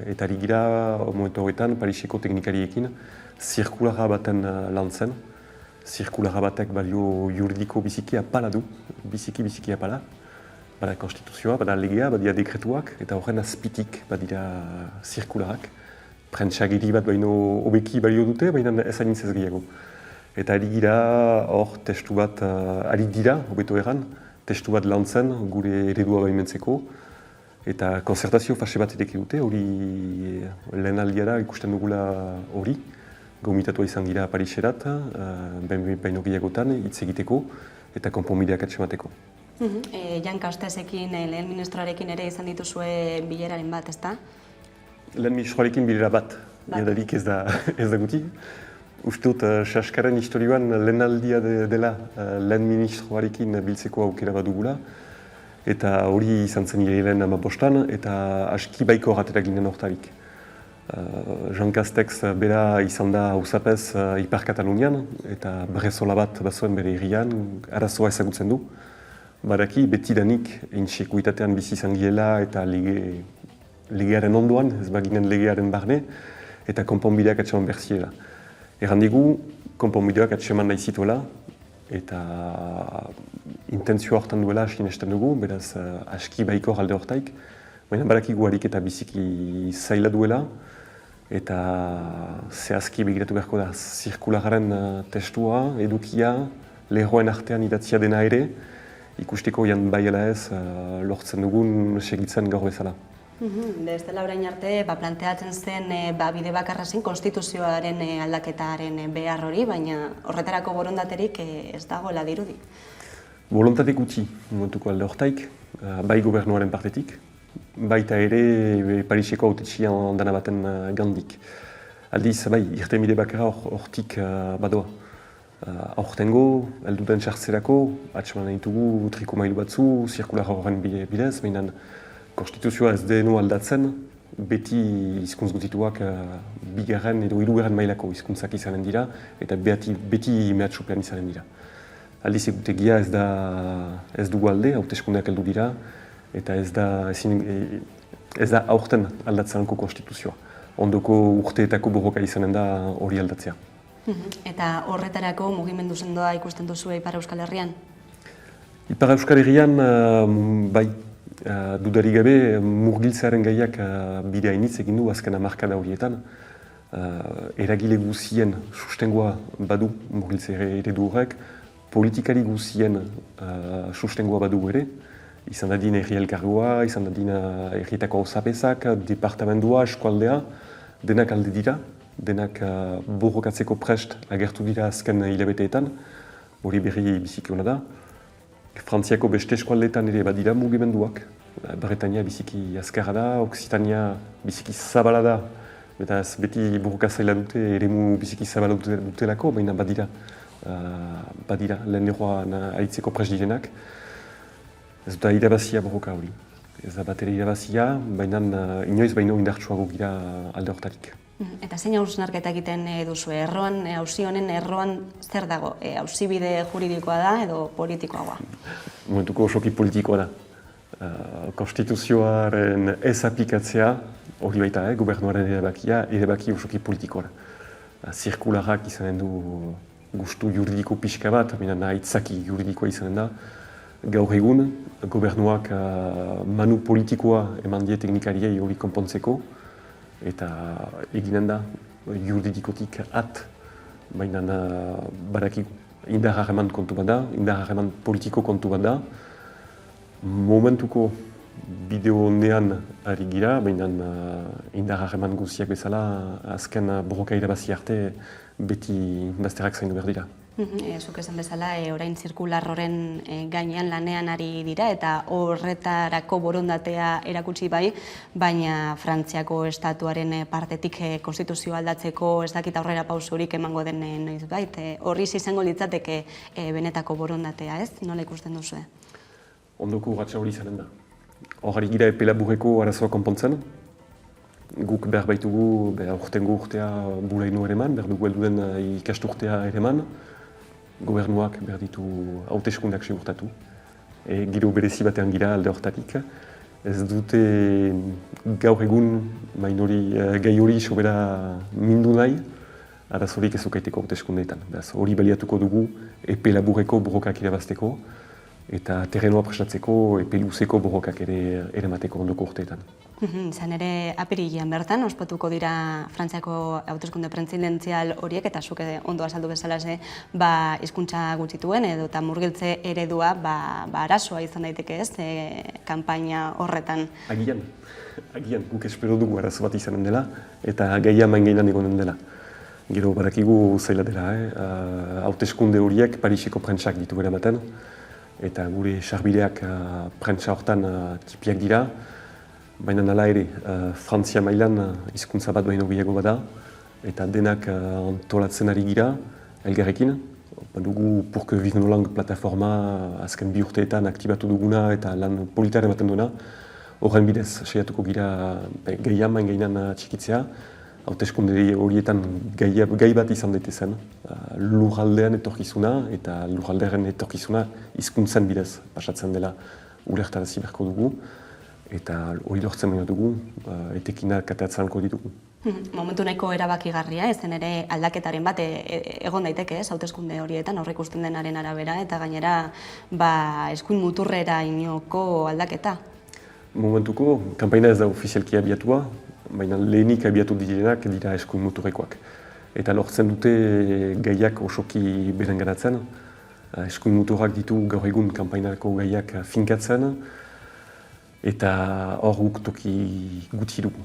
eta ari gira momentu horretan Pariseko teknikariekin zirkulara baten lantzen. Zirkulara batek balio juridiko biziki apala du, biziki apala. Bada konstituzioa, bada legea, badia dekretuak, eta horren azpitik badira zirkularak. Prentsagiri bat baino hobeki balio dute, baina ez anintzez gehiago. Eta ari gira hor testu bat, ari dira, hobeto erran, testu bat lantzen gure eredua baimentzeko. Eta konzertazio fase bat edeki dute, hori lehen aldia da ikusten dugula hori. Gomitatua izan gira Pariserat, baino gehiagotan, hitz egiteko eta konponbideak atxemateko. Jan Castesekin, lehen ministroarekin ere izan dituzue bileraren bat, ezta? Lehen ministroarekin bilera bat, jadarik ez da guti. Uste dut, Saskaren historioan lehen aldia dela lehen ministroarekin biltzeko aukera bat dugula. Eta hori izan zen irailean 15, eta aski baiko ratera ginen hortarik. Jean Castex bera izan da hausapez Ipar Katalunian, eta brezola bat bazuen bere herrian, arazoa ezagutzen du. Badaki betidanik sekuitatean bizi izan giela eta legearen ondoan, ez baginen legearen barne, eta konponbideak atxeman berziela. Errandigu, konponbideak atxeman nahi zituela, eta intentzioa hortan duela sinesten dugu, beraz aski baiko alde hortaik, baina badakigu harik eta biziki zaila duela, eta zehazki begiratu beharko da zirkulararen testua, edukia, lehoen artean idatzia dena ere, ikusteko jan bai ala ez lortzen dugun segitzen gaur bezala. Ez dela orain arte planteatzen zen bide bakarra zen konstituzioaren aldaketaren behar hori, baina horretarako borondaterik ez dagoela dirudi. Bolontatek gutxi, momentuko alde hortaik, bai gobernuaren partetik, baita ere Pariseko hautetxian dana baten gandik. Aldiz, bai, irtenbide bakarra hortik badoa. Aurtengo, elduden txartzerako, atxeman nahi dugu trikomailu batzu, zirkular horren bidez, baina konstituzioa ez denu aldatzen, beti hizkuntz gutituak bigarren edo hirugarren mailako hizkuntzak izanen dira, eta beti mehatxupean izanen dira. Aldiz egutegia ez dugu alde, hauteskundeak heldu dira, eta ez da aurten aldatzeanko konstituzioa. Ondoko urteetako borroka izanen da hori aldatzea. Eta horretarako mugimendu sendoa ikusten duzu Ipar Euskal Herrian? Ipar Euskal Herrian, bai, dudarik gabe, murgiltzearen gaiak bide hainitz egin du azken hamarkada horietan. Eragile guzien sustengoa badu murgiltze eredu horrek, politikari guzien sustengoa badu ere, izan dadin herri elkargoa, izan dadin herrietako osapezak, departamentua, eskualdea, denak alde dira, denak borrokatzeko prest agertu dira azken hilabeteetan, hori berri biziki hona da. Frantziako beste eskualdeetan ere badira mugimenduak, Bretania biziki azkarra da, Occitania biziki zabala da, eta ez beti borrokazaila dute, eremu biziki zabala dutelako, baina badira lehen erroan aritzeko prest direnak. Ez da irabazia borroka hori. Ez da bat ere irabazia, baina inoiz baino indartsuago gira alde hortarik. Eta zein hausnarketa egiten duzu? Erroan, auzi honen erroan zer dago? Auzibide juridikoa da edo politikoa? Momentuko osoki politikoa da. Konstituzioaren ez aplikatzea, hori baita, gobernuaren erabaki osoki politikoa da. Zirkularrak izanen du gustu juridiko pixka bat, baina aitzaki juridikoa izanen da. Gaur egun, gobernuak manu politikoa eman die teknikariei hori konpontzeko, eta eginen da juridikotik baina badakigu. Indar harreman kontu bat da, indar harreman politiko kontu bat da. Momentuko bideo honean ari gira, baina indar harreman guziak bezala azken borroka irabazi arte beti bazterrak zaindu behar dira. Zuk esan bezala, orain zirkular horren gainean lanean ari dira eta horretarako borondatea erakutsi bai, baina Frantziako estatuaren partetik konstituzioa aldatzeko ez dakit aurrera pausurik emango den noizbait. Horri izango litzateke benetako borondatea, ez? Nola ikusten duzu? Ondoko urratsa hori izanen da. Horri gira epe laburreko arazoa konpontzen. Guk behar baitugu, urtengo urtea bulaino ere eman, behar dugu helduen ikasturtea ere eman. Gobernuak behar ditu hauteskundak segurtatu. Giro berezi batean gira alde hortatik. Ez dute gaur egun gai hori sobera mindu nahi, arazorik ez ukaiteko hauteskundeetan. Hori baliatuko dugu epe laburreko borrokak irabazteko eta terrenoa prestatzeko epe luzeko borrokak ere emateko ondoko urteetan. Izan ere, apirilean bertan, ospatuko dira Frantziako hauteskunde presidentzial horiek, eta zuk ondo azaldu bezalaxe, hizkuntza gutxituen edo eta murgiltze eredua arazoa izan daiteke ez, kanpaina horretan. Agian, guk espero dugu arazo bat izanen dela, eta gaia main gainan egonen dela. Gero badakigu zaila dela, hauteskunde horiek Pariseko prentsak ditu eramaten, eta gure sarbideak prentsa hortan tipiak dira, baina nala ere, Frantzia mailan hizkuntza bat baino gehiago bada, eta denak antolatzen ari gira, elgarrekin. Badugu Pour que vive nos langues plataforma azken 2 urteetan aktibatu duguna eta lan politaren ematen duena. Horren bidez, saiatuko gira gaian main gainan txikitzea, hauteskunde horietan gai bat izan daitezen. Lurraldean etorkizuna eta lurraldearen etorkizuna hizkuntzen bidez pasatzen dela ulertarazi beharko dugu. Eta hori lortzen baino dugu, etekinak ateatzanko ditugu. Momentu nahiko erabakigarria, ezen ere aldaketaren bat egon daiteke, hauteskunde horietan aurreikusten denaren arabera, eta gainera eskuin muturrera inoko aldaketa. Momentuko, kanpaina ez da ofizialki abiatua, baina lehenik abiatu direnak dira eskuin muturrekoak. Eta lortzen dute gaiak osoki berenganatzen, eskuin muturrak ditu gaur egun kanpainako gaiak finkatzen, eta hor guk toki gutxi dugu.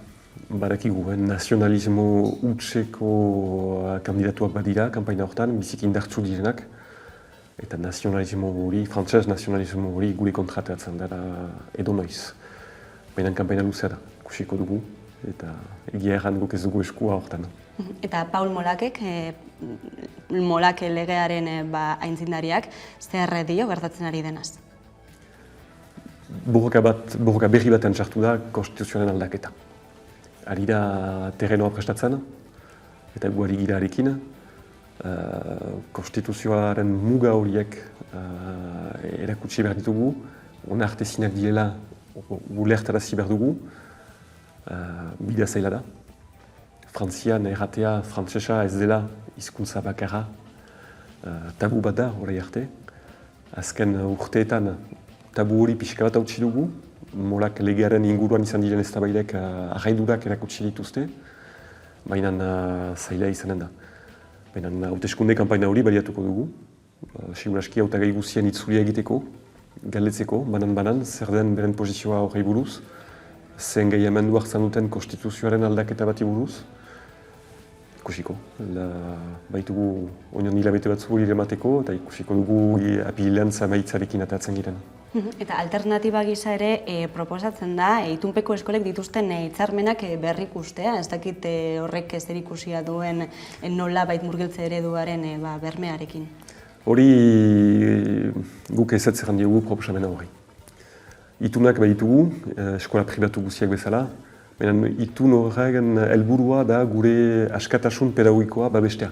Badakigu, nazionalismo hutseko kandidatuak badira, kanpaina hortan, biziki indartsu direnak. Eta nazionalismo hori, frantzez nazionalismo hori gure kontrateatzen dara edo noiz. Baina kanpaina luzea da, ikusiko dugu, eta egia erran guk ez dugu eskua hortan. Eta Paul Molakek, Molake legearen aintzindariak, zer dio gertatzen ari denaz? Borroka berri batean sartu da konstituzioaren aldaketa. Ari da terrenoa prestatzen, eta gu ari gira arekin. Konstituzioaren muga horiek erakutsi behar ditugu, onartezinak direla ulertarazi behar dugu, bidea zaila da. Frantzian erratea frantsesa ez dela hizkuntza bakarra tabu bat da horai arte. azken urteetan tabu hori pixka bat hautsi dugu, molak legearen inguruan izan diren eztabaidek arraidurak erakutsi dituzte, baina zaila izanen da. Baina hauteskunde kanpaina hori baliatuko dugu, seguraski hautagai guztien itzulia egiteko, galdetzeko, banan, zer den beren posizioa horrei buruz, zen gehiamendu hartzen duten konstituzioaren aldaketa bati buruz, ikusiko. Baitugu oinon hilabete batzu hori emateko, eta ikusiko dugu apirilean zamaitzarekin atatzen giren. Eta alternatiba gisa ere proposatzen da, itunpeko eskolek dituzten hitzarmenak berrikustea, ez dakit horrek zer ikusia duen nola bait murgiltze ereduaren bermearekin. Hori guk ezetz erran diogu proposamena hori. Itunak baditugu, eskola pribatu guztiak bezala, baina itun horregen helburua da gure askatasun pedagogikoa babestea.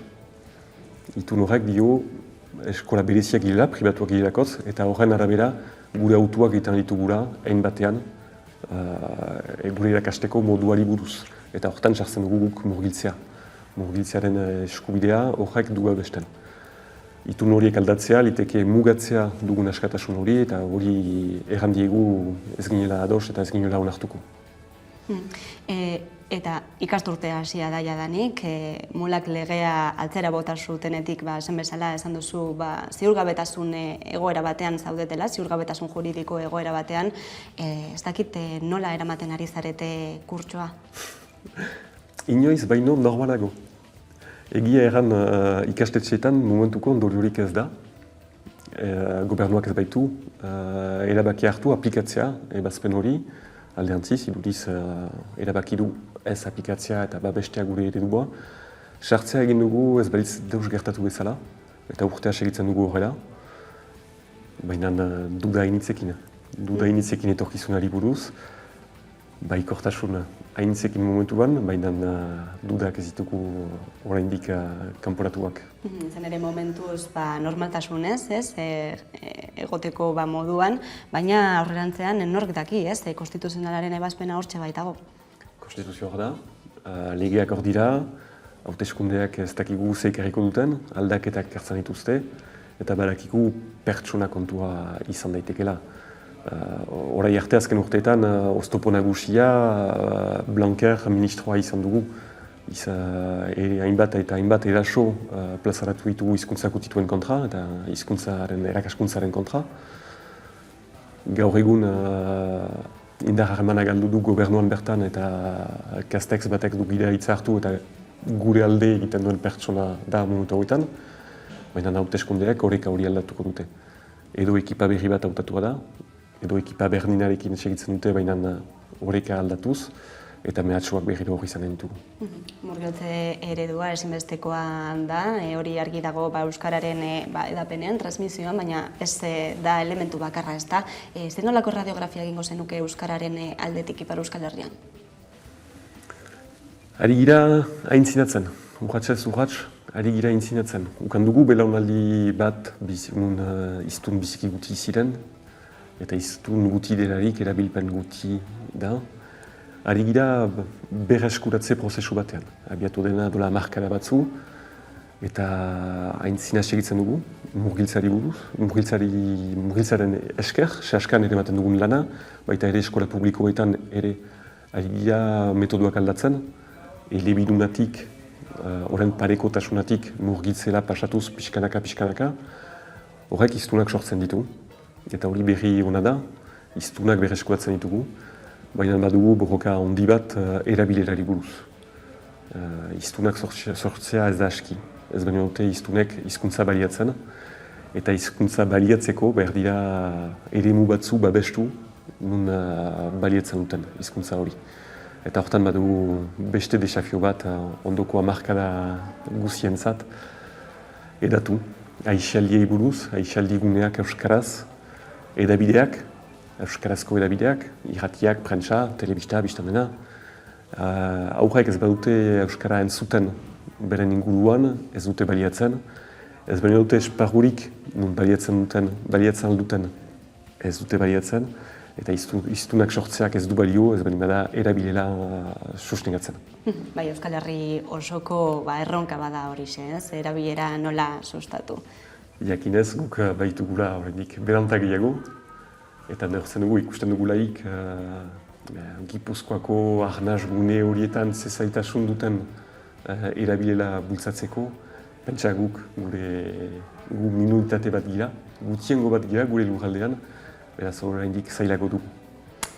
Itun horrek dio eskola bereziak girela, pribatuak girelakotz, eta horren arabera gure autuak egiten ditugula, hain batean, gure irakasteko moduari buruz. Eta horretan sartzen dugu guk murgiltzea. Murgiltzearen eskubidea horrek du babesten. Itun horiek aldatzea, liteke mugatzea dugun askatasun hori, eta hori errandiegu ez ginela ados eta ez ginela onartuko. Eta ikasturtea hasia da jadanik, mulak legea atzera bota zutenetik, esan bezala esan duzu, ziurgabetasun egoera batean zaudetela, ziurgabetasun juridiko egoera batean, ez dakit nola eramaten ari zarete kurtsoa? Inoiz baino normalago. Egia erran ikastetxeetan momentuko ondoriorik ez da. Gobernuak ez baitu, erabaki hartu aplikatzea ebazpen hori, aldeantziz, iduriz erabaki du ez aplikatzea eta babestea gure eredua. Sartzea egin dugu ez balitz deus gertatu bezala, eta urtea segitzen dugu horrela. Baina duda hainitzekin etorkizunari buruz, baikortasun hainitzekin momentuan, baina dudak ez ditugu oraindik kanporatuak. Zen ere momentuz normaltasunez, egoteko moduan, baina aurrerantzean nork daki, konstituzionalaren ebazpena hortxe baitago. Konstituzioa hor da, legeak hor dira, hauteskundeak ez dakigu zeik erriko duten, aldaketak hartzen dituzte, eta badakigu pertsona kontua izan daitekela. Horai arte azken urteetan, oztopo nagusia Blanquer ministroa izan dugu. Hainbat eraso plazaratu ditugu hizkuntzak utituen kontra eta erakaskuntzaren kontra. Gaur egun indar harremana galdu du gobernuan bertan eta Castex batek du gidea hitza hartu eta gure alde egiten duen pertsona da momentu hauetan. Baina hauteskundeak horreka hori aldatuko dute. Edo ekipa berri bat hautatua da, edo ekipa berdinarekin segitzen dute, baina horreka aldatuz, eta mehatxoak berriro hori izanen ditugu. Murgiltze eredua ezinbestekoa da, hori argi dago Euskararen edapenean, transmisioan, baina ez da elementu bakarra ez da. Zer nolako radiografia egingo zenuke Euskararen aldetik Ipar Euskal Herrian? Ari gira aintzinatzen, urratxez urratx, ari gira aintzinatzen. Ukan dugu belaunaldi bat iztun biziki guti ziren, eta iztun guti delarik erabilpen guti da. Ari gira berreskuratze prozesu batean. Abiatu dena dola markara batzu, eta aintzina segitzen dugu, murgiltzari buruz, murgiltzaren esker, saskan ere ematen dugun lana, baita ere eskola publikoetan ere ari gira metodoak aldatzen, elebidunatik, horren parekotasunatik murgiltzela pasatuz pixkanaka, horrek iztunak sortzen ditu. Eta hori berri hona da, iztunak berreskuratzen ditugu, baina badugu borroka handi bat erabilerari buruz. Iztunak sortzea ez da aski, ez baina dute iztunek hizkuntza baliatzen, eta hizkuntza baliatzeko behar dira eremu batzu babestu nun baliatzen duten hizkuntza hori. Eta hortan badugu beste desafio bat ondoko hamarkada guzientzat edatu. Aisialdiei buruz, aisialdi guneak euskaraz, edabideak, euskarazko edabideak, irratiak, prentsa, telebista, biztan dena. Aurrak ez badute euskara entzuten beren inguruan, ez dute baliatzen. Ez baina dute esparrurik nun baliatzen alduten ez dute baliatzen. Eta iztunak sortzeak ez du balio, ez baina bada erabilela sustengatzen. Bai, Euskal Herri osoko erronka bada horixe, erabilera nola sustatu. jakinez guk baitugula oraindik berantak gehiago, eta neurtzen dugu ikusten dugulaik Gipuzkoako arnaz gune horietan zezaitasun duten erabilela bultzatzeko, pentsa gu minoritate bat gira, gutiengo bat gira gure lurraldean, beraz oraindik zailako dugu.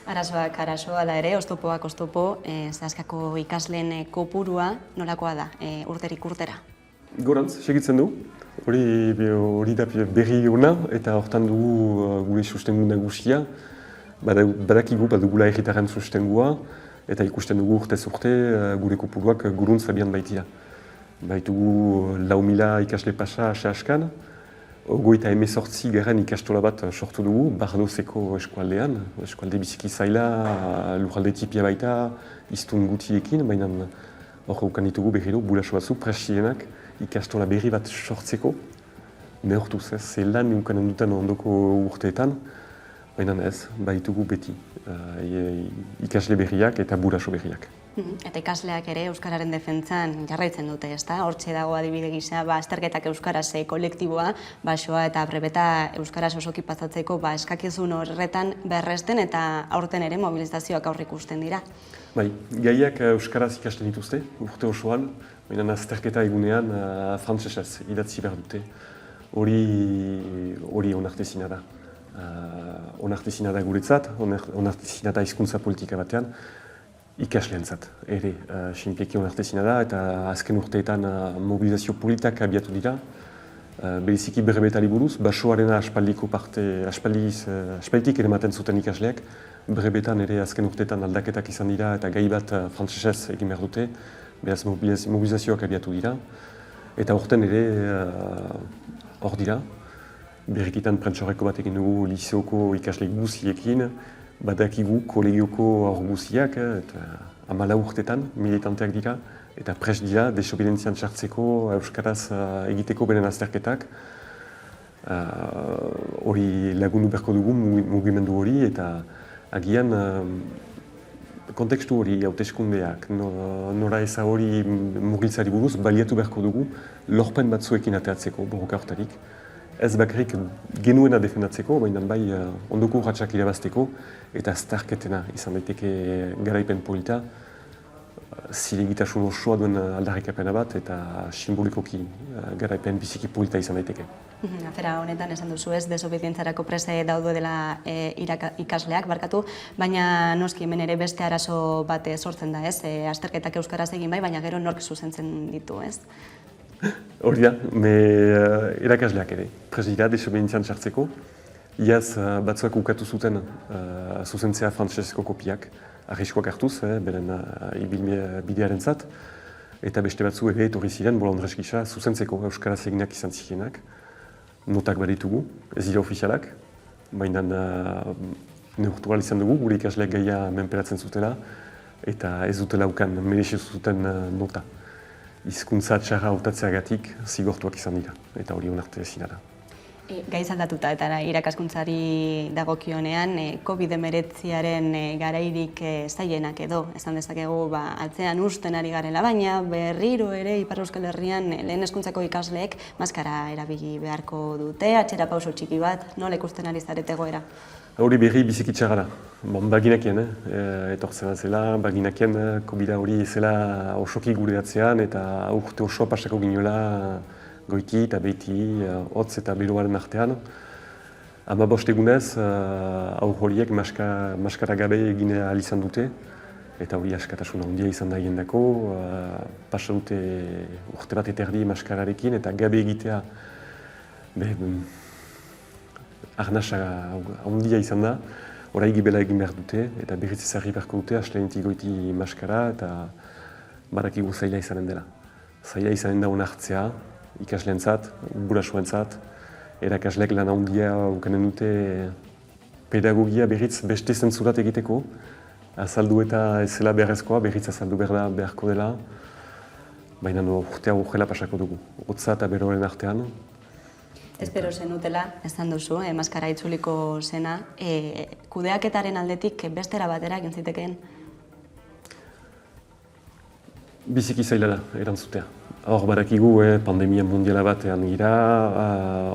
Arazoak arazo, ala ere, oztopoak oztopo, Zehaskako ikasleen kopurua nolakoa da, urterik urtera? Gorantz, segitzen du. Hori da berri ona, eta hortan dugu gure sustengu nagusia. Badakigu badugula herritarren sustengua, eta ikusten dugu urtez urte gure kopuruak guruntz abian baitira. Baitugu 4.000 ikasle pasa Zehaskan, 28 garen ikastola bat sortu dugu, Bardozeko eskualdean, eskualde biziki zaila, lurralde tipia baita, iztun gutiekin, baina hor ukan ditugu berriro, buraso batzu, presienak, ikastola berri bat sortzeko, neortuz ez, zelan ukanen duten ondoko urteetan, baina ez, baitugu beti, ikasle berriak eta buraso berriak. Eta ikasleak ere Euskararen defentsan jarraitzen dute, ezta? Hortxe dago adibide gisa, azterketak Euskaraz kolektiboa, basoa eta brebeta Euskaraz osoki pasatzeko eskakizun horretan berresten eta aurten ere mobilizazioak aurreikusten dira. Bai, gaiak Euskaraz ikasten dituzte, urte osoan, baina azterketa egunean frantsesez idatzi behar dute. Hori onartezina da. Onartezina da guretzat, onartezina da hizkuntza politika batean, ikasleentzat ere sinpleki onartezina da, eta azken urteetan mobilizazio politak abiatu dira. Bereziki brebetari buruz, basoarena aspaldiko parte, aspaldik ere maten zuten ikasleak, brebetan ere azken urteetan aldaketak izan dira eta gai bat frantsesez egin behar dute, beraz mobilizazioak abiatu dira. Eta urten ere hor dira, berrikitan prentsoreko bat egin dugu liseoko ikasle guziekin, badakigu kolegioko hor guziak, eta 14 urtetan militanteak dira, eta prest dira desobedientzian sartzeko, Euskaraz egiteko beren azterketak. Hori lagundu beharko dugu mugimendu hori, eta agian kontekstu hori, hauteskundeak, nora eza hori mugiltzari buruz, baliatu beharko dugu lorpen batzuekin ateatzeko borroka hortarik. Ez bakarrik genuena defendatzeko, baina bai ondoko urratsak irabazteko eta azterketena izan daiteke garaipen polita, zilegitasun osoa duen aldarrikapena bat eta simbolikoki garaipen biziki polita izan daiteke. Afera honetan esan duzu ez, desobedientzarako prese daude dela ikasleak, barkatu, baina noski hemen ere beste arazo bat sortzen da ez, azterketak euskaraz egin bai, baina gero nork zuzentzen ditu ez? Hori da, erakasleak ere, prest dira desobedientzian sartzeko. Iaz batzuak ukatu zuten zuzentzea frantsesezko kopiak, arriskoak hartuz, beren bidearen zat, eta beste batzu ere etorri ziren, bolondrez gisa, zuzentzeko euskaraz eginak izan zirenak. Notak baditugu, ez dira ofizialak, baina neurtu izan dugu, gure ikasleak gaia menperatzen zutela, eta ez dutela ukan merexez zuten nota. Hizkuntza txarra hautatzeagatik zigortuak izan dira, eta hori onartezina da. Gaiz aldatuta eta irakaskuntzari dagokionean, COVID-19 garairik zailenak edo, esan dezakegu atzean uzten ari garela, baina berriro ere Ipar Euskal Herrian lehen hezkuntzako ikasleek maskara erabili beharko dute, atzera pauso txiki bat, nola ikusten ari zarete egoera? Hori berri biziki txarra da. Baginakien, etortzen zela, baginakien COVID hori zela osoki gure atzean eta urte osoa pasako ginoela goiti eta beiti, hotz eta beroaren artean. 15 egunez, aur horiek maskara gabe egin ahal izan dute, eta hori askatasuna handia izan da hiendako. Pasa dute urte bat eterdi maskararekin eta gabe egitea arnasa handia izan da. Horai gibela egin behar dute, eta berriz ezarri beharko dute, astelenetik goiti maskara, eta badakigu zaila izanen dela. Zaila izanen da onartzea, ikasleentzat, gurasoentzat, erakasleek lan handia ukanen dute pedagogia berriz beste zentzurat egiteko, azaldu eta ez zela beharrezkoa, berriz azaldu beharko dela, baina urtea urgela pasako dugu. Hotza eta beroaren artean. Espero zenutela, esan duzu, maskara itzuliko zena, kudeaketaren aldetik bestera batera egin zitekeen? Biziki zaila da, erantzutea. Hor badakigu pandemia mundiala batean gira,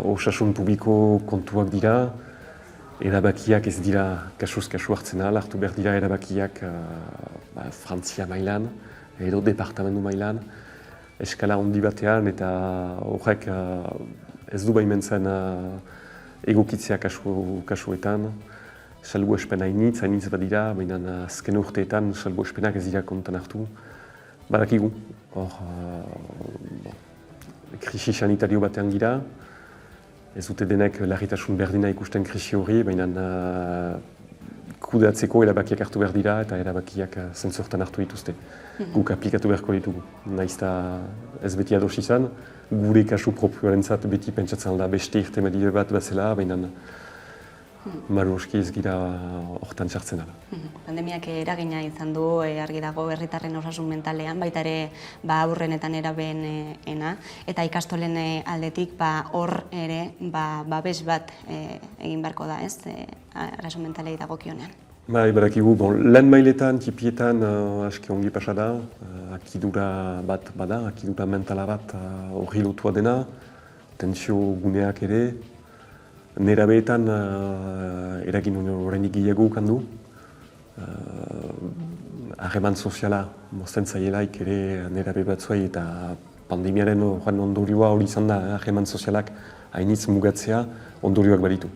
osasun publiko kontuak dira, erabakiak ez dira kasuz kasu hartzen ahal, hartu behar dira erabakiak Frantzia mailan, edo departamentu mailan, eskala handi batean eta horrek ez du baimentzen egokitzea kasuetan. Salbuespen hainitz badira, baina azken urteetan salbuespenak ez dira kontan hartu. Badakigu, hor krisi sanitario batean gira, ez dute denek larritasun berdina ikusten krisi hori, baina kudeatzeko erabakiak hartu behar dira eta erabakiak zentzortan hartu dituzte. Guk aplikatu beharko ditugu. Naiz eta ez beti ados izan, gure kasu propioarentzat beti pentsatzen da beste irtenbide bat bazela, baina maruski ez gira hortan sartzen dela. Pandemiak eragina izan du, argi dago herritarren osasun mentalean, baita ere aurrenetan erabeena, eta ikastolen aldetik hor ere babes bat egin beharko da, ez, arazo mentalei dagokionean. Bai, badakigu, lehen mailetan, tipietan aski ongi pasa da, akidura bat bada, akidura mentala bat hori lotua dena, tentsio guneak ere, nerabeetan eragin horrenik gehiago ukandu. Harreman soziala mozten zaielaik ere nerabe batzuei eta pandemiaren ondorioa hori izan da, harreman sozialak hainitz mugatzea ondorioak baditu.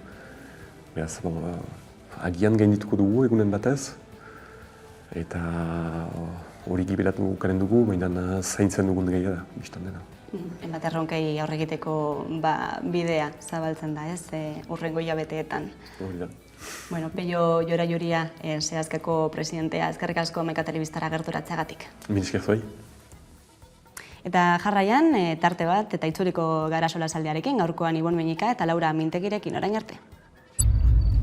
Beraz, agian gaindituko dugu egunen batez, eta hori gibelatu karen dugu, baina zaintzen dugun gehiago da, biztan dena. Enbat erronkei aurre egiteko bidea zabaltzen da, ez, urrengo hilabeteetan. Hori da. Bueno, Pello Jora-Juria, Seazkako presidentea, eskerrik asko Hamaika Telebistara gerturatzeagatik. Mil esker zuei. Eta jarraian, tarte bat eta itzuliko gara solasaldiarekin, gaurkoan Ibon Meñika eta Laura Mintegirekin orain arte.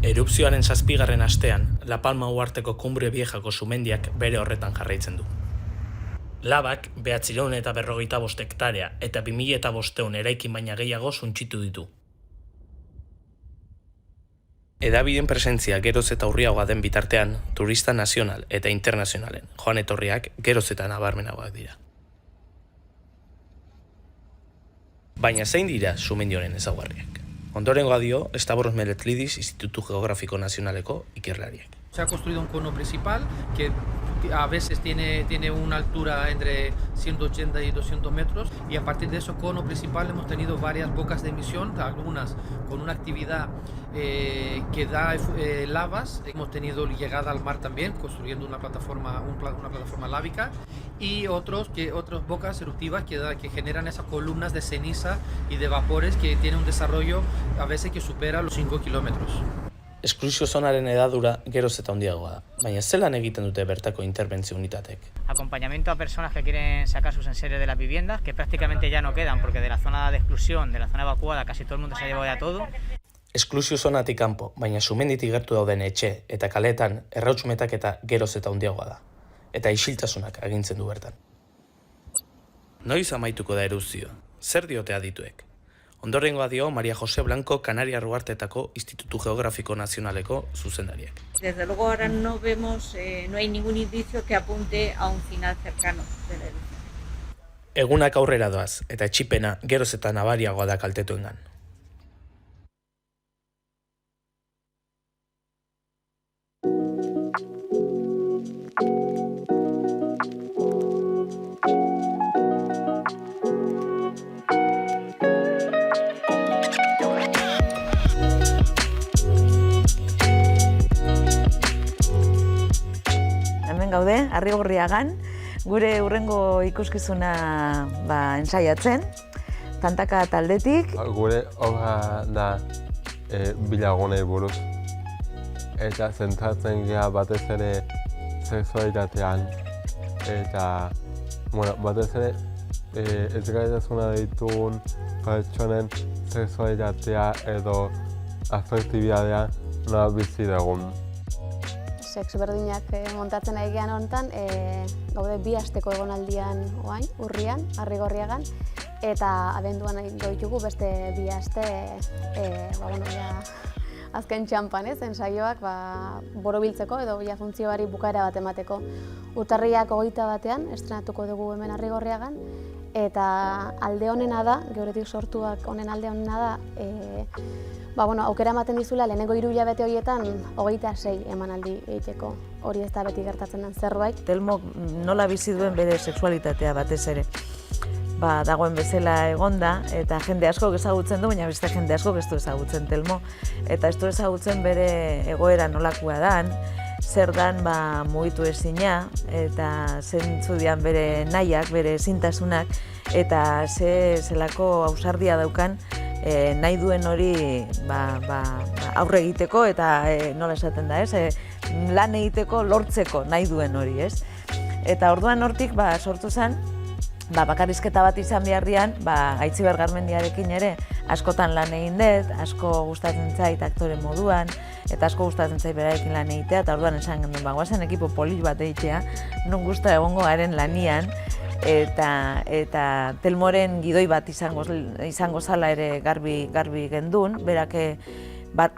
Erupzioaren 7. astean, La Palma uharteko Kumbre Viejako sumendiak bere horretan jarraitzen du. Labak 955 hektarea eta 2500 eraikin baina gehiago suntsitu ditu. Hedabideen presentzia geroz eta urriagoa den bitartean, turista nazional eta internazionalen joan etorriak geroz eta nabarmenagoak dira. Baina zein dira sumendi honen ezaugarriak? Ondorengoa dio Stavros Meletlidis Institutu Geografiko Nazionaleko ikerlariak. Se ha construido un cono principal que a veces tiene una altura entre 180 y 200 metros y a partir de ese cono principal hemos tenido varias bocas de emisión, algunas con una actividad que da lavas. Hemos tenido llegada al mar también, construyendo una plataforma lávica y otras bocas eruptivas que generan esas columnas de ceniza y de vapores que tienen un desarrollo a veces que supera los 5 kilómetros. Esklusio zonaren edadura geroz eta handiagoa da, baina zelan egiten dute bertako interbentzio unitatek? Acompañamiento a personas que quieren sacar sus enseres de las viviendas, que prácticamente ya no quedan, porque de la zona de exclusión, de la zona evacuada, casi todo el mundo se ha llevado ya todo. Esklusio zonatik kanpo, baina sumenditik gertu dauden etxe eta kaletan errauts metaketa geroz eta handiagoa da, eta isiltasunak agintzen du bertan. Noiz amaituko da erupzioa? Zer diote adituek? Ondorengoa dio María José Blanco Kanariar Uhartetako Institutu Geografiko Nazionaleko zuzendariak. Desde luego ahora no vemos, no hay ningún indicio que apunte a un final cercano de la erupción. Egunak aurrera doaz, eta etxipena geroz eta nabariagoa da kaltetuengan. Gaude, Arrigorriagan, gure hurrengo ikuskizuna ensaiatzen, tantaka taldetik. Gure obra da bilagunei buruz. Eta zentratzen gara batez ere sexualitatean. Eta batez ere ez gaitasuna ditugun pertsonen sexualitatea edo afektibitatea nola bizi dugun. Sexu berdinak montatzen ari gehan honetan, gaude 2 asteko egonaldian oain, urrian, Arrigorriagan, eta abenduan ditugu beste 2 aste, azken txampan, ensaioak borobiltzeko edo funtzioari bukaera bat emateko. Urtarriak 21 estrenatuko dugu hemen Arrigorriagan, eta alde honena da, geuretik sortuak honen alde honena da, aukera ematen dizula lehenengo 3 hilabete horietan 26 emanaldi egiteko. Hori ez da beti gertatzen den zerbait. Telmo nola bizi duen bere sexualitatea batez ere. Dagoen bezala egonda, eta jende asko ezagutzen du, baina beste jende asko ez du ezagutzen Telmo. Eta ez du ezagutzen bere egoera nolakoa dan, zer dan mugitu ezina, eta zentzu dian bere nahiak, bere ezintasunak, eta zelako ausardia daukan nahi duen hori aurre egiteko, eta nola esaten da, lan egiteko, lortzeko nahi duen hori, ez? Eta orduan hortik sortu zen, bakarrizketa bat izan beharrian, Aitziber Garmendiarekin ere askotan lan egin dut, asko gustatzen zait aktore moduan, eta asko gustatzen zait berarekin lan egitea, eta orduan esan gendun, guazen ekipo polit bat egitea, non gusta egongo garen lanian, eta Telmoren gidoi bat izango zala ere garbi gendun, berak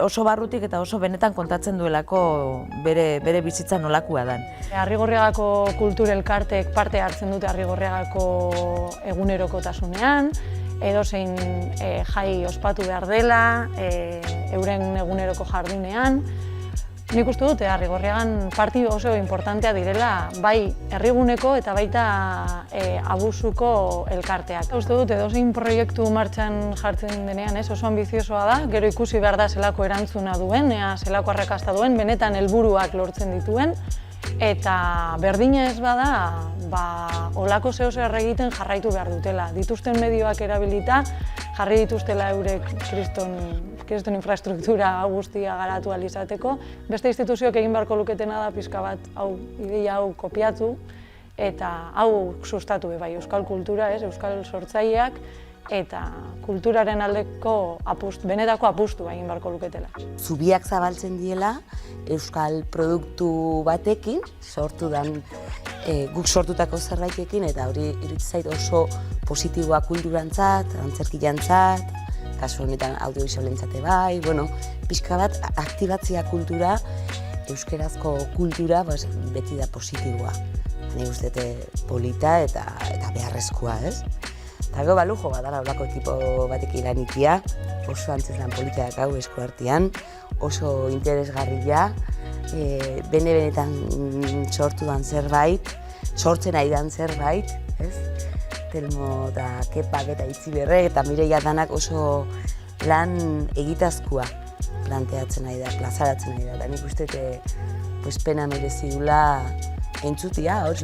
oso barrutik eta oso benetan kontatzen duelako bere bizitza nolakua dan. Arrigorriagako kultur elkartek parte hartzen dute Arrigorriagako egunerokotasunean, edozein jai ospatu behar dela, euren eguneroko jardunean. Nik uste dut, Arrigorriagan partidu oso importantea direla, bai herriguneko eta baita abusuko elkarteak. Uste dut, edozein proiektu martxan jartzen denean oso ambiziosoa da, gero ikusi behar da zelako erantzuna duen, zelako arrakasta duen, benetan helburuak lortzen dituen, eta berdina ez bada, olako zer egiten jarraitu behar dutela. Dituzten medioak erabilita, jarri dituztela eurek kriston infrastruktura guztia garatu ahal izateko. Beste instituzioak egin beharko luketena da pixka bat ideia hau kopiatu eta hau sustatu bai euskal kultura, euskal sortzaileak eta kulturaren aldeko benetako apustua egin beharko luketela. Zubiak zabaltzen diela euskal produktu batekin, guk sortutako zerbaitekin, eta hori iruditzen zait oso positiboa kulturantzat, antzerkiantzat, kasu honetan audiovisualentzate bai, pixka bat aktibatzea kultura, euskerazko kultura beti da positiboa. Nik uste polita eta beharrezkoa, ez? Eta gero balujo badala olako ekipo batekin lanikia, oso antzeslan politak hau esku artean, oso interesgarria, benetan sortzen ari dan zerbait, ez? Telmo eta Kepak eta Aitziberrek eta Mireia danak oso lan egitazkoa planteatzen ari da, plazaratzen ari da. Nik uste pena merezi dula entzutia, ahots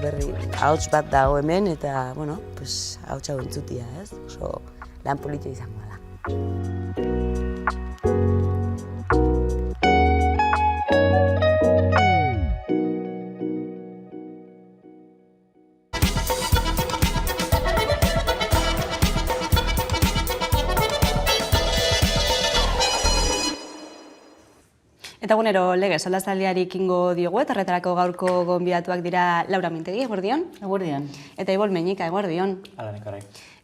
bat dago hemen, eta, ahots hau entzutia, ez? Oso lan politia izango da. Eta egunero lege soldazaldiari ekingo diogu, eta horretarako gaurko gonbidatuak dira Laura Mintegi, eguerdion. Eguerdion. Eta Ibol Meñika, eguerdion. Hala, nekarai.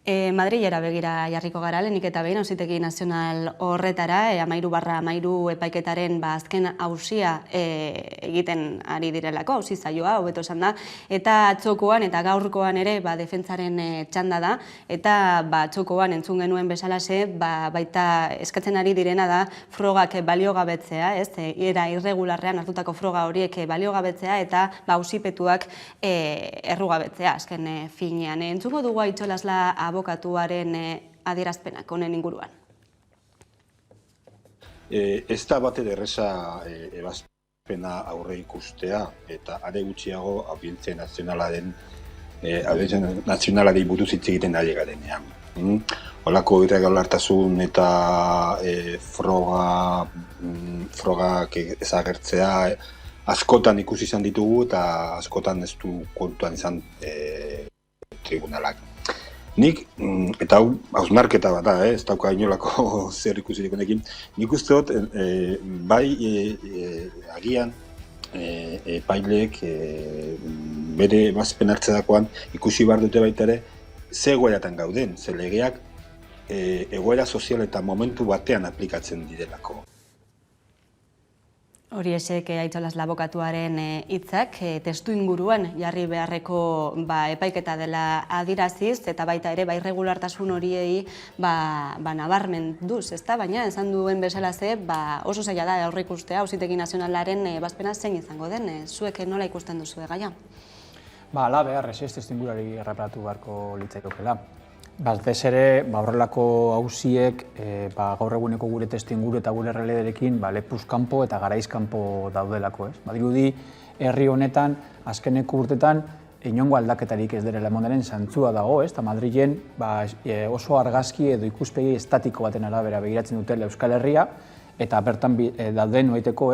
Madrilera begira jarriko gara, lehenik eta behin Auzitegi Nazional horretara, 13/13 epaiketaren azken auzia egiten ari direlako, auzi zaioa, hobeto esan da, eta atzokoan eta gaurkoan ere defentsaren txanda da, eta atzokoan entzun genuen bezalaxe, baita eskatzen ari direna da frogak baliogabetzea, era irregularrean hartutako froga horiek baliogabetzea, eta auzipetuak errugabetzea, azken finean. Entzuko dugu Aitzolasla abokatuaren adierazpenak honen inguruan. Ez da bate derreza ebazpena aurre ikustea, eta are gutxiago audientzia nazionalari buruz hitz egiten ari garenean. Holako irregulartasun eta frogak ezagertzea askotan ikusi izan ditugu, eta askotan ez du kontuan izan tribunalak. Nik, eta hau hausnarketa bat da, ez dauka inolako zer ikusirik honekin, nik uste dut, bai agian epaileek bere ebazpen hartzerakoan ikusi behar dute baita ere, ze egoeratan gauden, ze legeak egoera sozial eta momentu batean aplikatzen direlako. Hori esek Aitzolas abokatuaren hitzak testu inguruan jarri beharreko epaiketa dela adiraziz, eta baita ere irregulartasun horiei nabarmen duz, ezta? Baina esan duen bezala oso zaila da aurreikustea Auzitegi Nazionalaren ebazpena zein izango den, zuek nola ikusten duzu gaia? Ala behar, ez testu inguruari erreparatu beharko litzaikokela. Batez ere, horrelako auziek gaur eguneko gure testuinguru eta gure errealitatearekin lepuz kanpo eta garaiz kanpo daudelako. Badirudi, herri honetan, azkeneko urtetan, inongo aldaketarik ez dela emonaren zantzua dago, eta Madrilen oso argazki edo ikuspegi estatiko baten arabera begiratzen dutela Euskal Herria, eta bertan dauden noiteko,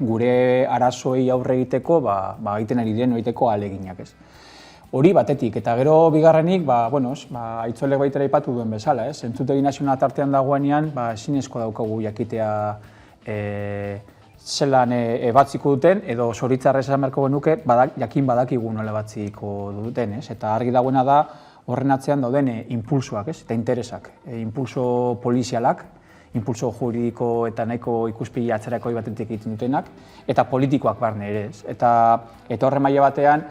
gure arazoei aurre egiteko, egiten ari den noiteko ahaleginak. Hori batetik, eta gero bigarrenik, Aitzolek baitera aipatu duen bezala, Entzutegi Nazionala tartean dagoenean, ezinezko daukagu jakitea zelan batziko duten, edo zoritzarrez esan beharko genuke, jakin badakigu nola batziko duten, eta argi dagoena da horren atzean dauden impulsoak eta interesak, impulso polizialak, impulso juridiko eta nahiko ikuspegi atzerakoi batetik egiten dutenak, eta politikoak barne ere, eta horren maila batean,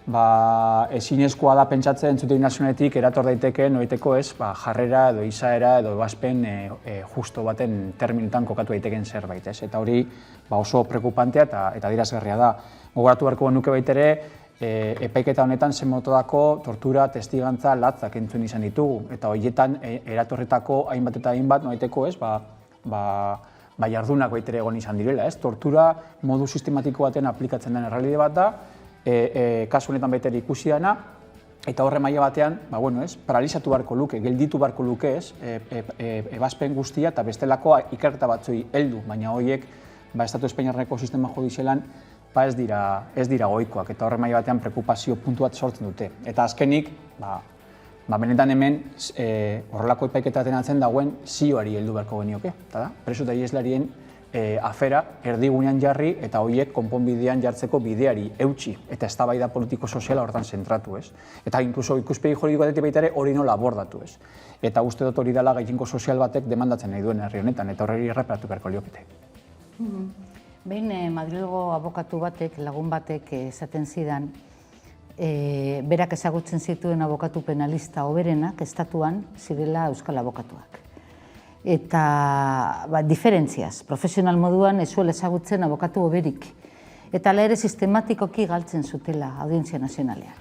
ezinezkoa da pentsatzen Entzutegi Nazionaletik erator daiteke noiteko jarrera edo izaera edo ebazpen justo baten terminotan kokatu daiteken zerbait. Eta hori oso prekupantea eta adierazgarria da. Gogoratu beharko genuke baitere, epaiketa honetan zen motodako tortura, testigantza, latzak entzun izan ditugu. Eta horietan eratorretako hainbat eta hainbat noiteko jardunak baitere egon izan direla. Tortura modu sistematiko baten aplikatzen den errealitate bat da, kasu honetan baita ere ikusi dena, eta horre maila batean, paralizatu beharko luke, gelditu beharko luke, ebazpen guztia eta bestelako ikerketa batzui heldu, baina horiek, Estatu Espainiarreko sistema judizialan, ez dira goikoak, eta horre maila batean preokupazio puntu bat sortzen dute. Eta azkenik, benetan hemen, horrelako epaiketaten atzen dagoen zioari heldu beharko genioke, eta da, preso eta ieslarien afera erdigunean jarri eta horiek konponbidean jartzeko bideari eutsi eta eztabaida politiko-soziala hortan zentratu. Eta inkluso ikuspegi juridiko batetik baita ere hori nola abordatu. Eta uste dut hori dela gailengo sozial batek demandatzen nahi duen herri honetan, eta horreri erreparatu beharko liokete. Behin Madrilgo abokatu batek, lagun batek esaten zidan, berak ezagutzen zituen abokatu penalista hoberenak estatuan zirela euskal abokatuak. Eta diferentziaz, profesional moduan ez zuela ezagutzen abokatu hoberik. Eta hala ere sistematikoki galtzen zutela Audientzia Nazionalean.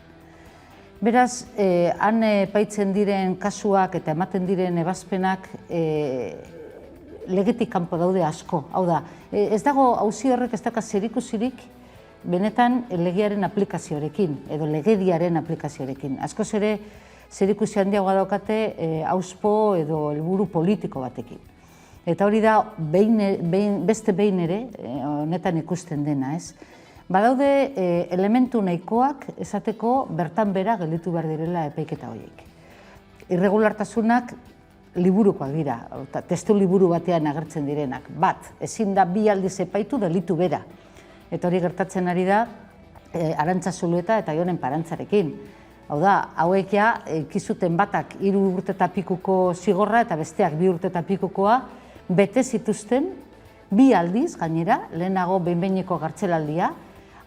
Beraz, han epaitzen diren kasuak eta ematen diren ebazpenak legetik kanpo daude asko. Hau da, ez dago auzi horrek ez dauka zerikusirik benetan legearen aplikazioarekin edo legediaren aplikazioarekin. Askoz ere zerikusi handiagoa daukate hauspo edo helburu politiko batekin. Eta hori da beste behin ere honetan ikusten dena, ez? Badaude elementu nahikoak esateko bertan bera gelditu behar direla epaiketa horiek. Irregulartasunak liburukoak dira, testu liburu batean agertzen direnak. Bat, ezin da bi aldiz epaitu delitu bera. Eta hori gertatzen ari da Arantza Zulueta eta Jonen Parantzarekin. Hau da, hauek ikizuten batak 3 urte eta pikuko zigorra eta besteak 2 urte eta pikukoa bete zituzten 2 aldiz, gainera, lehenago behin-behineko gartzelaldia,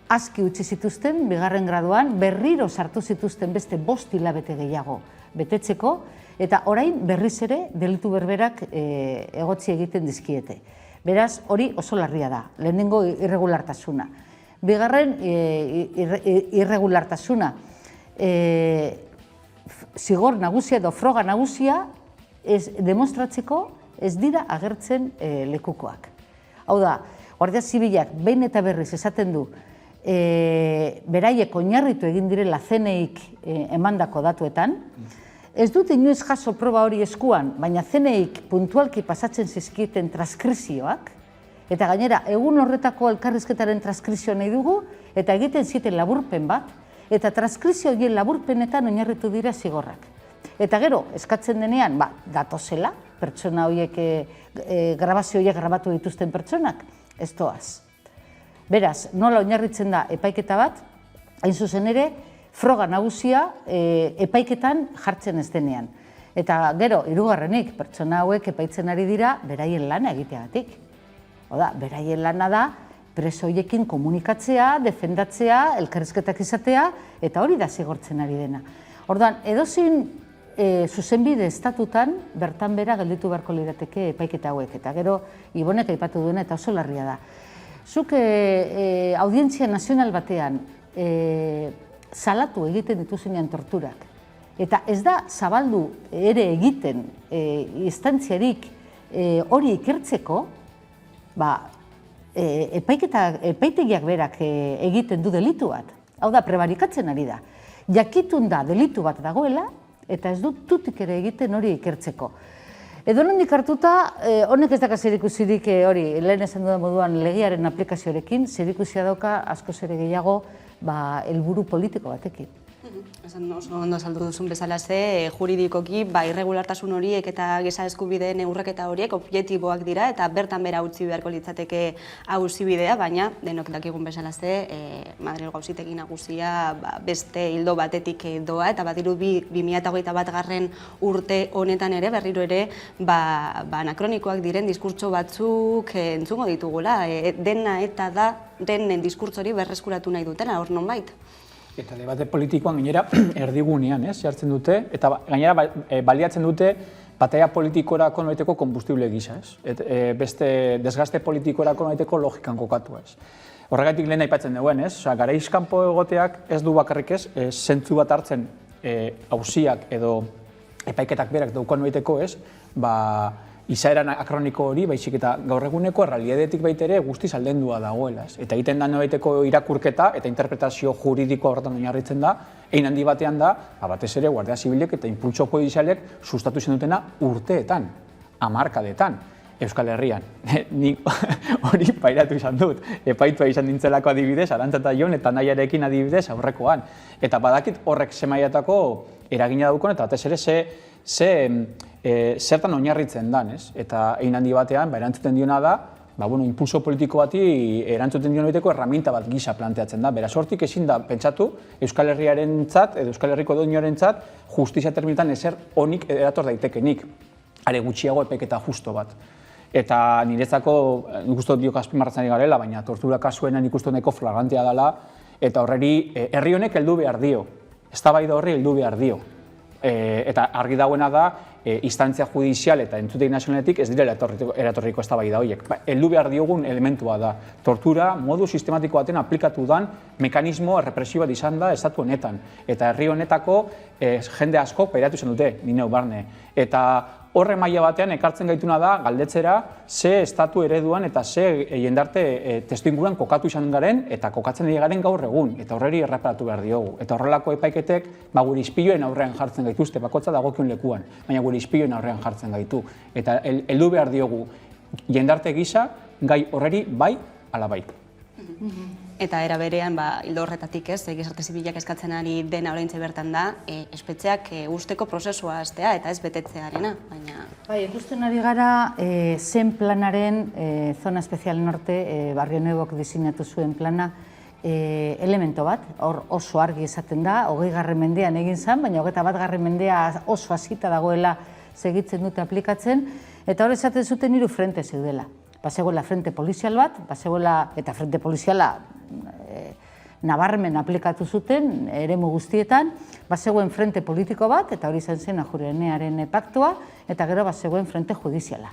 aski utzi zituzten, 2. graduan, berriro sartu zituzten beste 5 hilabete gehiago betetzeko, eta orain berriz ere delitu berberak egotzi egiten dizkiete. Beraz, hori oso larria da, lehenengo irregulartasuna. Bigarren irregulartasuna, zigor nagusia edo froga nagusia demostratzeko ez dira agertzen lekukoak. Hau da, Guardia Zibilak behin eta berriz esaten du beraiek oinarritu egin direla CNIk emandako datuetan, ez dut inoiz jaso proba hori eskuan, baina CNIk puntualki pasatzen zizkieten transkrizioak, eta gainera egun horretako elkarrizketaren transkrizioa nahi dugu, eta egiten ziten laburpen bat, eta transkrizio horien laburpenetan oinarritu dira zigorrak. Eta gero, eskatzen denean, datozela, pertsona horiek, grabazio horiek grabatu dituzten pertsonak, ez doaz. Beraz, nola oinarritzen da epaiketa bat, hain zuzen ere, froga nagusia epaiketan jartzen ez denean. Eta gero, hirugarrenik, pertsona hauek epaitzen ari dira beraien lana egiteagatik. Oda, beraien lana da, preso horiekin komunikatzea, defendatzea, elkarrizketak izatea, eta hori da zigortzen ari dena. Orduan, edozein zuzenbide estatutan, bertan bera gelditu beharko lirateke epaiketa hauek, eta gero, Ibonek aipatu duena, eta oso larria da. Zuk audientzia nazional batean salatu egiten dituzunean torturak, eta ez da zabaldu ere egiten instantziarik hori ikertzeko, epaitegiak berak egiten du delitu bat. Hau da, prebarikatzen ari da. Jakitun da delitu bat dagoela, eta ez dut tutik ere egiten hori ikertzeko. Edo nondik hartuta, honek ez daka zerikusirik hori, lehen esan dudan moduan legiaren aplikazioarekin, zerikusia dauka askoz ere gehiago helburu politiko batekin. Esan oso ondo azaldu duzun bezalaze, juridikoki irregulartasun horiek eta giza eskubideen urraketa horiek objektiboak dira eta bertan bera utzi beharko litzateke auzibidea, baina denok dakigun bezalaze Madrilgo Auzitegi Nagusia beste ildo batetik doa eta badiru 2021 urte honetan ere berriro ere anakronikoak diren diskurtso batzuk entzungo ditugula. Dena eta da den diskurtzori berreskuratu nahi dutena, hor nonbait. Eta debate politikoan gainera erdigunean jartzen dute, eta gainera baliatzen dute bataia politikorako noiteko konbustible gisa, beste desgaste politikorako noiteko logikan kokatu. Horregatik lehen aipatzen duen, garaiz kanpo egoteak ez du bakarrik zentzu bat hartzen auziak edo epaiketak berak daukan noiteko izaeran akroniko hori, baizik eta gaur eguneko errealitatetik baita ere guztiz aldendua dagoela. Eta egiten da noiteko irakurketa eta interpretazio juridikoa horretan oinarritzen da, hein handi batean da, batez ere Guardia Zibilek eta inpultso judizialek sustatu izan dutena urteetan, hamarkadetan, Euskal Herrian. Nik hori pairatu izan dut, epaitua izan nintzelako adibidez, Arantza eta Jon eta Nahiarekin adibidez aurrekoan. Eta badakit horrek zemaiatako eragina daukon, eta batez ere zertan oinarritzen dan, eta hein handi batean erantzuten diona da, impulso politiko bati erantzuten dion egiteko erraminta bat gisa planteatzen da. Beraz, hortik ezin da pentsatu Euskal Herriarentzat edo Euskal Herriko edoinorentzat justizia terminetan ezer onik erator daitekenik, are gutxiago epaiketa justo bat. Eta niretzako, nik uste diok azpimarratzen ari garela, baina tortura kasuenan ikusten nahiko flagrantea dela, eta horreri herri honek heldu behar dio, eztabaida horri heldu behar dio. Eta argi dagoena da, instantzia judizial eta entzutegi nazionaletik ez direla eratorriko eztabaida horiek. Heldu behar diogun elementua da. Tortura modu sistematiko baten aplikatu dan mekanismo represio bat izan da estatu honetan. Eta herri honetako jende asko pairatu izan dute, ni neu barne. Eta horre maila batean ekartzen gaituna da galdetzera ze estatu ereduan eta ze jendarte testuinguruan kokatu izan garen eta kokatzen ari garen gaur egun. Eta horreri erreparatu behar diogu. Eta horrelako epaiketek gure ispiloen aurrean jartzen gaituzte, bakotza dagokion lekuan, baina gure ispiloen aurrean jartzen gaitu. Eta heldu behar diogu jendarte gisa gai horreri bai ala bai. Eta era berean, hildo horretatik gizarte zibilak eskatzen ari dena oraintxe bertan da, espetxeak usteko prozesua hastea eta ez betetzearena, baina... Ikusten ari gara zen planaren, Zona Espezial Norte, Barrio Nuevok diseinatu zuen plana, elemento bat, hor oso argi esaten da, 20. mendean egin zen, baina 21. mendea oso hasita dagoela segitzen dute aplikatzen, eta hor esaten zuten 3 frente zeudela. Bazegoela frente polizial bat, eta frente poliziala nabarmen aplikatu zuten, eremu guztietan, bazegoen frente politiko bat, eta hori izan zen Ajurenearen paktua, eta gero bazegoen frente judiziala.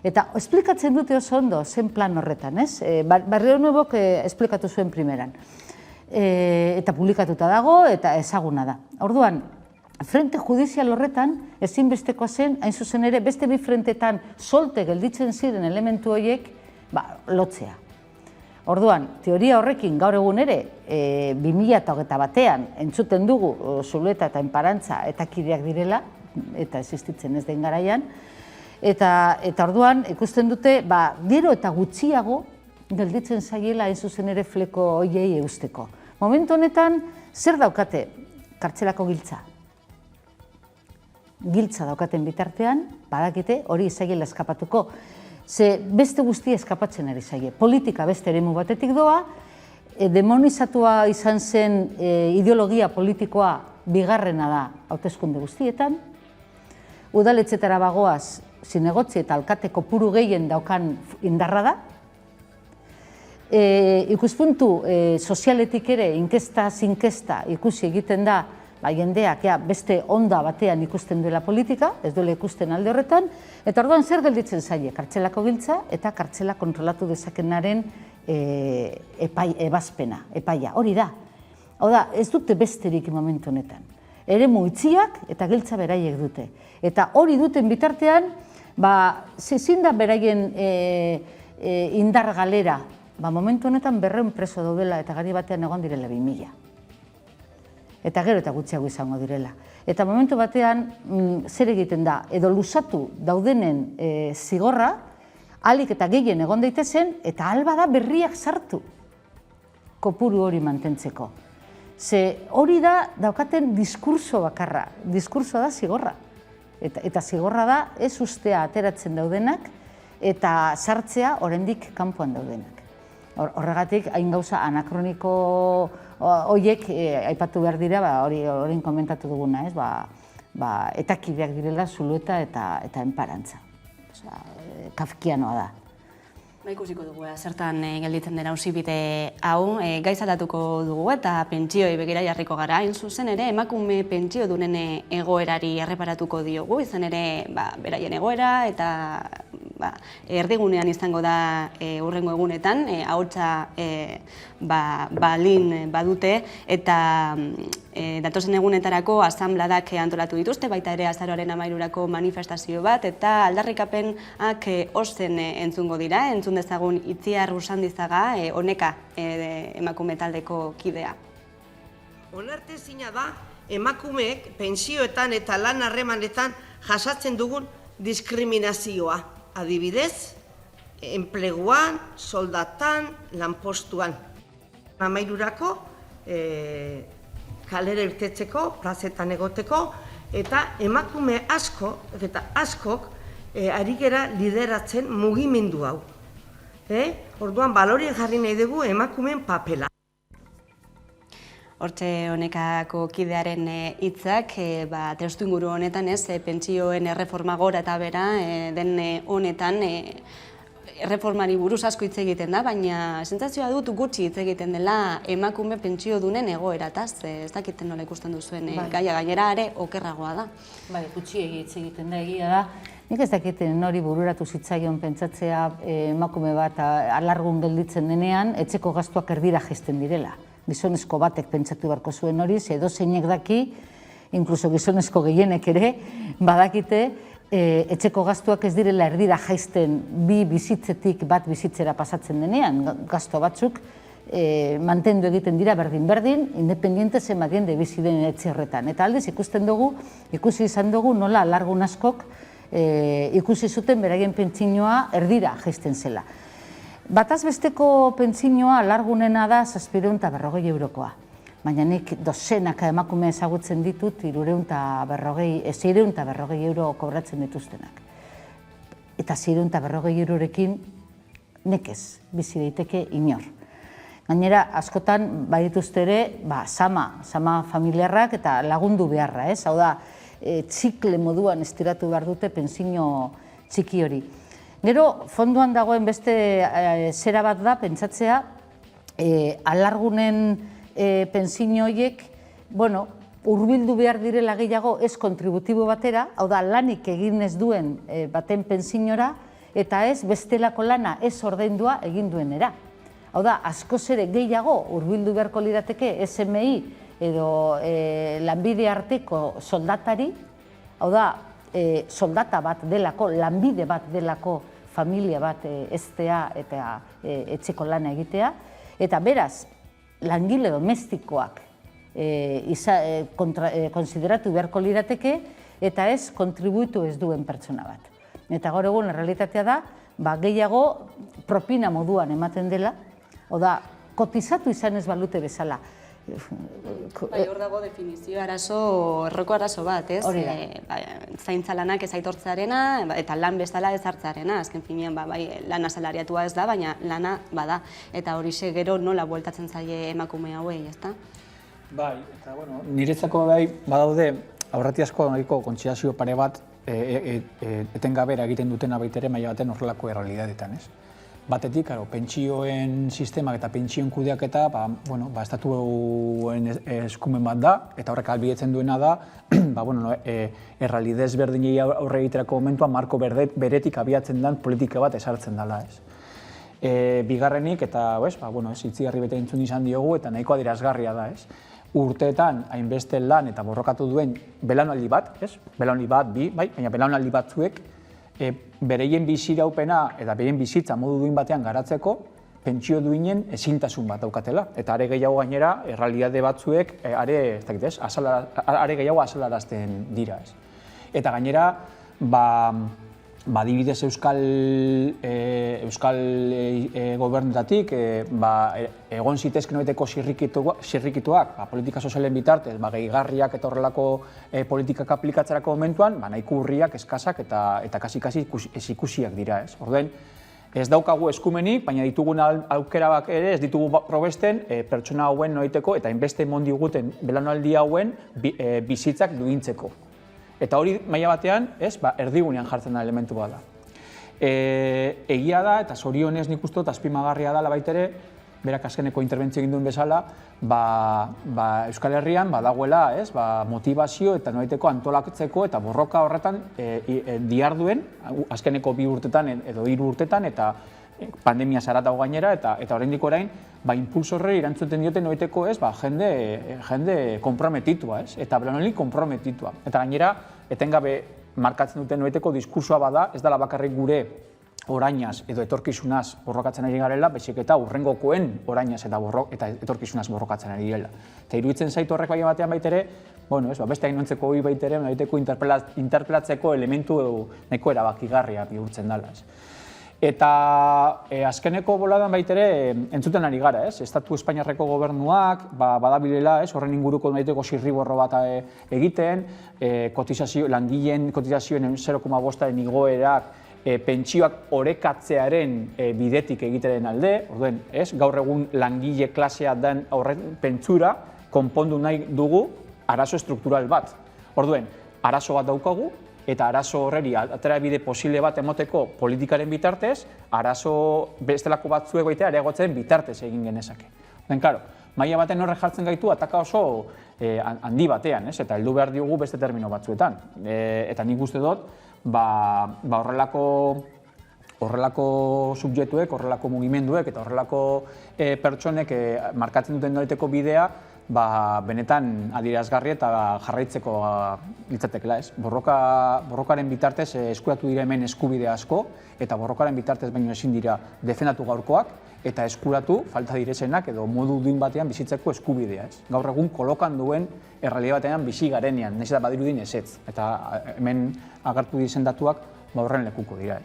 Eta esplikatzen dute oso ondo zen plan horretan, ez? Barrio Nuevok esplikatu zuen primeran. Eta publikatuta dago, eta ezaguna da. Orduan, frente judizial horretan, ezinbestekoa zen, hain zuzen ere, beste 2 frentetan solte gelditzen ziren elementu horiek, lotzea. Orduan, teoria horrekin gaur egun ere, 2021an entzuten dugu Zuleta eta Enparantza eta kideak direla, eta existitzen ez den garaian, eta orduan ikusten dute, gero eta gutxiago gelditzen zaiela hain zuzen ere fleko hoiei eusteko. Momentu honetan, zer daukate kartzelako giltza? Giltza daukaten bitartean, badakite hori zaiela eskapatuko. Ze beste guztia eskapatzen ari zaie. Politika beste eremu batetik doa, demonizatua izan zen ideologia politikoa bigarrena da hauteskunde guztietan, udaletxetara bagoaz zinegotzi eta alkate kopuru gehien daukan indarra da, ikuspuntu sozialetik ere inkesta ikusi egiten da, jendeak beste onda batean ikusten duela politika, ez duela ikusten alde horretan, eta orduan zer gelditzen zaie, kartzelako giltza eta kartzela kontrolatu dezakenaren epaia, hori da. Hau da, ez dute besterik momentu honetan. Eremu itziak eta giltza beraiek dute. Eta hori duten bitartean, zezin da beraien indar galera, momentu honetan 200 preso daudela eta gari batean egon direla 2000. Eta gero eta gutxiago izango direla. Eta momentu batean, zer egiten da, edo luzatu daudenen zigorra, ahalik eta gehien egon daitezen, eta alba da berriak sartu kopuru hori mantentzeko. Ze hori da daukaten diskurso bakarra, diskursoa da zigorra. Eta zigorra da ez ustea ateratzen daudenak, eta sartzea oraindik kanpoan daudenak. Horregatik, hain gauza anakroniko horiek aipatu behar dira, horrein komentatu duguna, etakideak direla Zulueta eta Enparantza. Kafkianoa da. Ikusiko dugu, zertan gelditzen dena auzibide hau, gaizatatuko dugu eta pentsioi begira jarriko gara. Hain zuzen ere, emakume pentsio dunen egoerari erreparatuko diogu, izan ere beraien egoera eta erdigunean izango da hurrengo egunetan, ahotsa balin badute eta datozen egunetarako asanbladak antolatu dituzte, baita ere azaroaren 13rako manifestazio bat eta aldarrikapenak ozen entzungo dira, entzun dezagun Itziar Usandizaga, Oneka emakume taldeko kidea. Onartezina da emakumeek pentsioetan eta lan harremanetan jasatzen dugun diskriminazioa. Adibidez, enpleguan, soldatan, lanpostuan. 13rako kalera irtetzeko, plazetan egoteko, eta emakume askok ari gera lideratzen mugimendu hau. Orduan, balorien jarri nahi dugu emakumeen papela. Hortxe Onekako kidearen hitzak, testu inguru honetan pentsioen erreforma gora eta bera den honetan erreformari buruz asko hitz egiten da, baina sentsazioa dut gutxi hitz egiten dela emakume pentsio dunen egoerataz, ez dakiten nola ikusten duzuen gaia gainera ere okerragoa da. Gutxi hitz egiten da, egia da. Nik ez dakiten hori bururatu zitzaion pentsatzea emakume bat alargun gelditzen denean, etxeko gastuak erdira jaisten direla. Gizonezko batek pentsatu beharko zuen hori, edo zeinek daki, inkluso gizonezko gehienek ere, badakite, etxeko gastuak ez direla erdira jaisten bi bizitzetik bat bizitzera pasatzen denean, gasto batzuk mantendu egiten dira berdin-berdin, independiente zenbat jende bizi den etxe horretan. Eta aldiz ikusi izan dugu nola alargun askok ikusi zuten beraien pentsioa erdira jaisten zela. Bataz besteko pentsioa alargunena da 750 eurokoa. Baina nik dozenaka emakume ezagutzen ditut 650 euro kobratzen dituztenak. Eta 650 eurorekin nekez bizi daiteke inor. Gainera, askotan badituzte ere sama familiarrak eta lagundu beharra, ez? Hau da, txikle moduan estiratu behar dute pentsio txiki hori. Gero, fondoan dagoen beste zera bat da, pentsatzea, alargunen pentsio horiek, hurbildu behar direla gehiago ez kontributibo batera, hau da, lanik egin ez duen baten pentsiora, eta ez bestelako lana ez ordaindua egin duenera. Hau da, askoz ere gehiago hurbildu beharko lirateke SMI edo lanbide arteko soldatari, hau da, soldata bat delako, lanbide bat delako, familia bat eztea eta etxeko lana egitea, eta beraz, langile domestikoak konsideratu beharko lirateke, eta ez kontribuitu ez duen pertsona bat. Eta gaur egun, realitatea da, gehiago propina moduan ematen dela, oda, kotizatu izan ez balute bezala. Hor dago definizio arazo, erroko arazo bat, ez? Hori da. Zaintza lanak ez aitortzearena, eta lan bezala ez hartzearena. Azken finean, lana salariatua ez da, baina lana bada. Eta hori gero nola bueltatzen zaie emakume hauei, ezta? Bai, eta niretzako badaude aurretiazko kontziazio pare bat etengabera egiten dutena baitere maila baten horrelako errealidadetan, ez? batetik, pentsioen sistemak eta pentsioen kudeaketa, estatuen eskumen bat da, eta horrek ahalbidetzen duena da, errealidez berdinei aurre egiterako momentuan marko beretik abiatzen den politika bat esartzen dela. Bigarrenik, eta itzigarri bete entzun izan diogu, eta nahiko adierazgarria da. Urteetan, hainbeste lan eta borrokatu duen belaunaldi bat, belaunaldi bat, baina belaunaldi batzuek, bereien biziraupena eta bereien bizitza modu duin batean garatzeko, pentsio duinen ezintasun bat daukatela. Eta are gehiago gainera, errealitate batzuek are gehiago azalarazten dira. Eta gainera, adibidez Euskal gobernutatik egon zitezken horieteko zirrikituak politika sozialen bitartez, gehigarriak eta horrelako politikak aplikatzerako momentuan, nahiko urriak, eskasak eta kasi-kasi ezikusiak dira. Orduen, ez daukagu eskumenik, baina ditugun aukerabak ere ez ditugu probesten pertsona hauen noiteko eta inbeste mondiguten belaunaldi hauen bizitzak duintzeko. Eta hori maila batean, erdigunean jartzen da elementu bat da. Egia da, eta zorionez nik uste dut azpimagarria dela baitere, berak azkeneko interbentzio egin duen bezala, Euskal Herrian dagoela motivazio eta noiteko antolatzeko eta borroka horretan diharduen, azkeneko 2 urtetan edo 3 urtetan, eta pandemia zaratago gainera, eta oraindik orain, impulso horri erantzuten dioten noiteko jende konprometitua, eta belaunaldi konprometitua. Eta gainera, etengabe markatzen duten noiteko diskursoa bada, ez dela bakarrik gure orainaz edo etorkizunaz borrokatzen ari garela, baizik eta hurrengokoen orainaz eta etorkizunaz borrokatzen ari direla. Eta iruditzen zaitu horrek baina batean baitere, beste hainontzeko hori baitere, noiteko interpelatzeko elementu nahiko erabakigarria bihurtzen dela. Eta azkeneko boladan baitere entzuten ari gara, Estatu Espainiarreko gobernuak badabilela, horren inguruko daiteko zirriborro bat egiten, langileen kotizazioen 0,5-aren igoerak pentsioak orekatzearen bidetik egiteren alde, orduen, gaur egun langile klasea den horren pentsura konpondu nahi dugu arazo struktural bat. Orduen, arazo bat daukagu, eta arazo horreri aterabide posible bat emoteko politikaren bitartez, arazo bestelako batzuek baitea areagotzen bitartez egin genezake. Claro, maila baten horrek jartzen gaitu ataka oso handi batean, eta heldu behar diogu beste termino batzuetan. Eta nik uste dut, horrelako subjektuek, horrelako mugimenduek eta horrelako pertsonek markatzen duten noiteko bidea, benetan adierazgarri eta jarraitzeko litzatekela. Borrokaren bitartez eskuratu dira hemen eskubide asko, eta borrokaren bitartez baino ezin dira defendatu gaurkoak, eta eskuratu falta direzenak edo modu duin batean bizitzeko eskubidea. Gaur egun kolokan duen errealitate batean bizi garenean, nahiz eta badirudin ezetz. Eta hemen agertu diren datuak horren lekuko dira.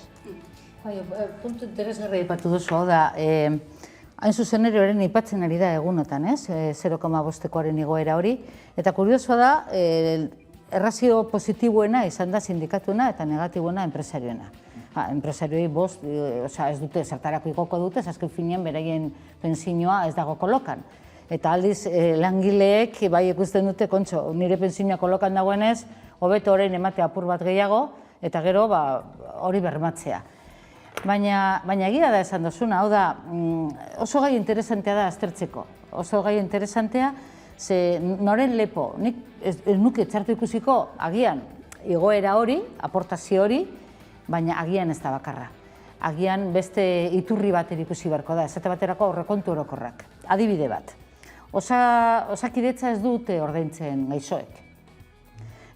Puntu interesgarri aipatu duzu, hau da, hain zuzen ere horren aipatzen ari da egunotan, 0,5-koaren igoera hori. Eta kuriosoa da, errazio positiboena izan da sindikatuena eta negatiboena enpresarioena. Enpresarioi ez dute zertarako igoko dute, azken finean beraien pensioa ez dago kolokan. Eta aldiz langileek bai ikusten dute, kontxo, nire pensioa kolokan dagoenez, hobeto orain emate apur bat gehiago, eta gero hori bermatzea. Baina egia da esan duzuna, hau da, oso gai interesantea da aztertzeko. Oso gai interesantea, ze noren lepo, nik ez nuke txartu ikusiko agian igoera hori, aportazio hori, baina agian ez da bakarra. Agian beste iturri bat ikusi beharko da, esate baterako aurrekontu orokorrak. Adibide bat, osakidetza ez dute ordaintzen gaixoek.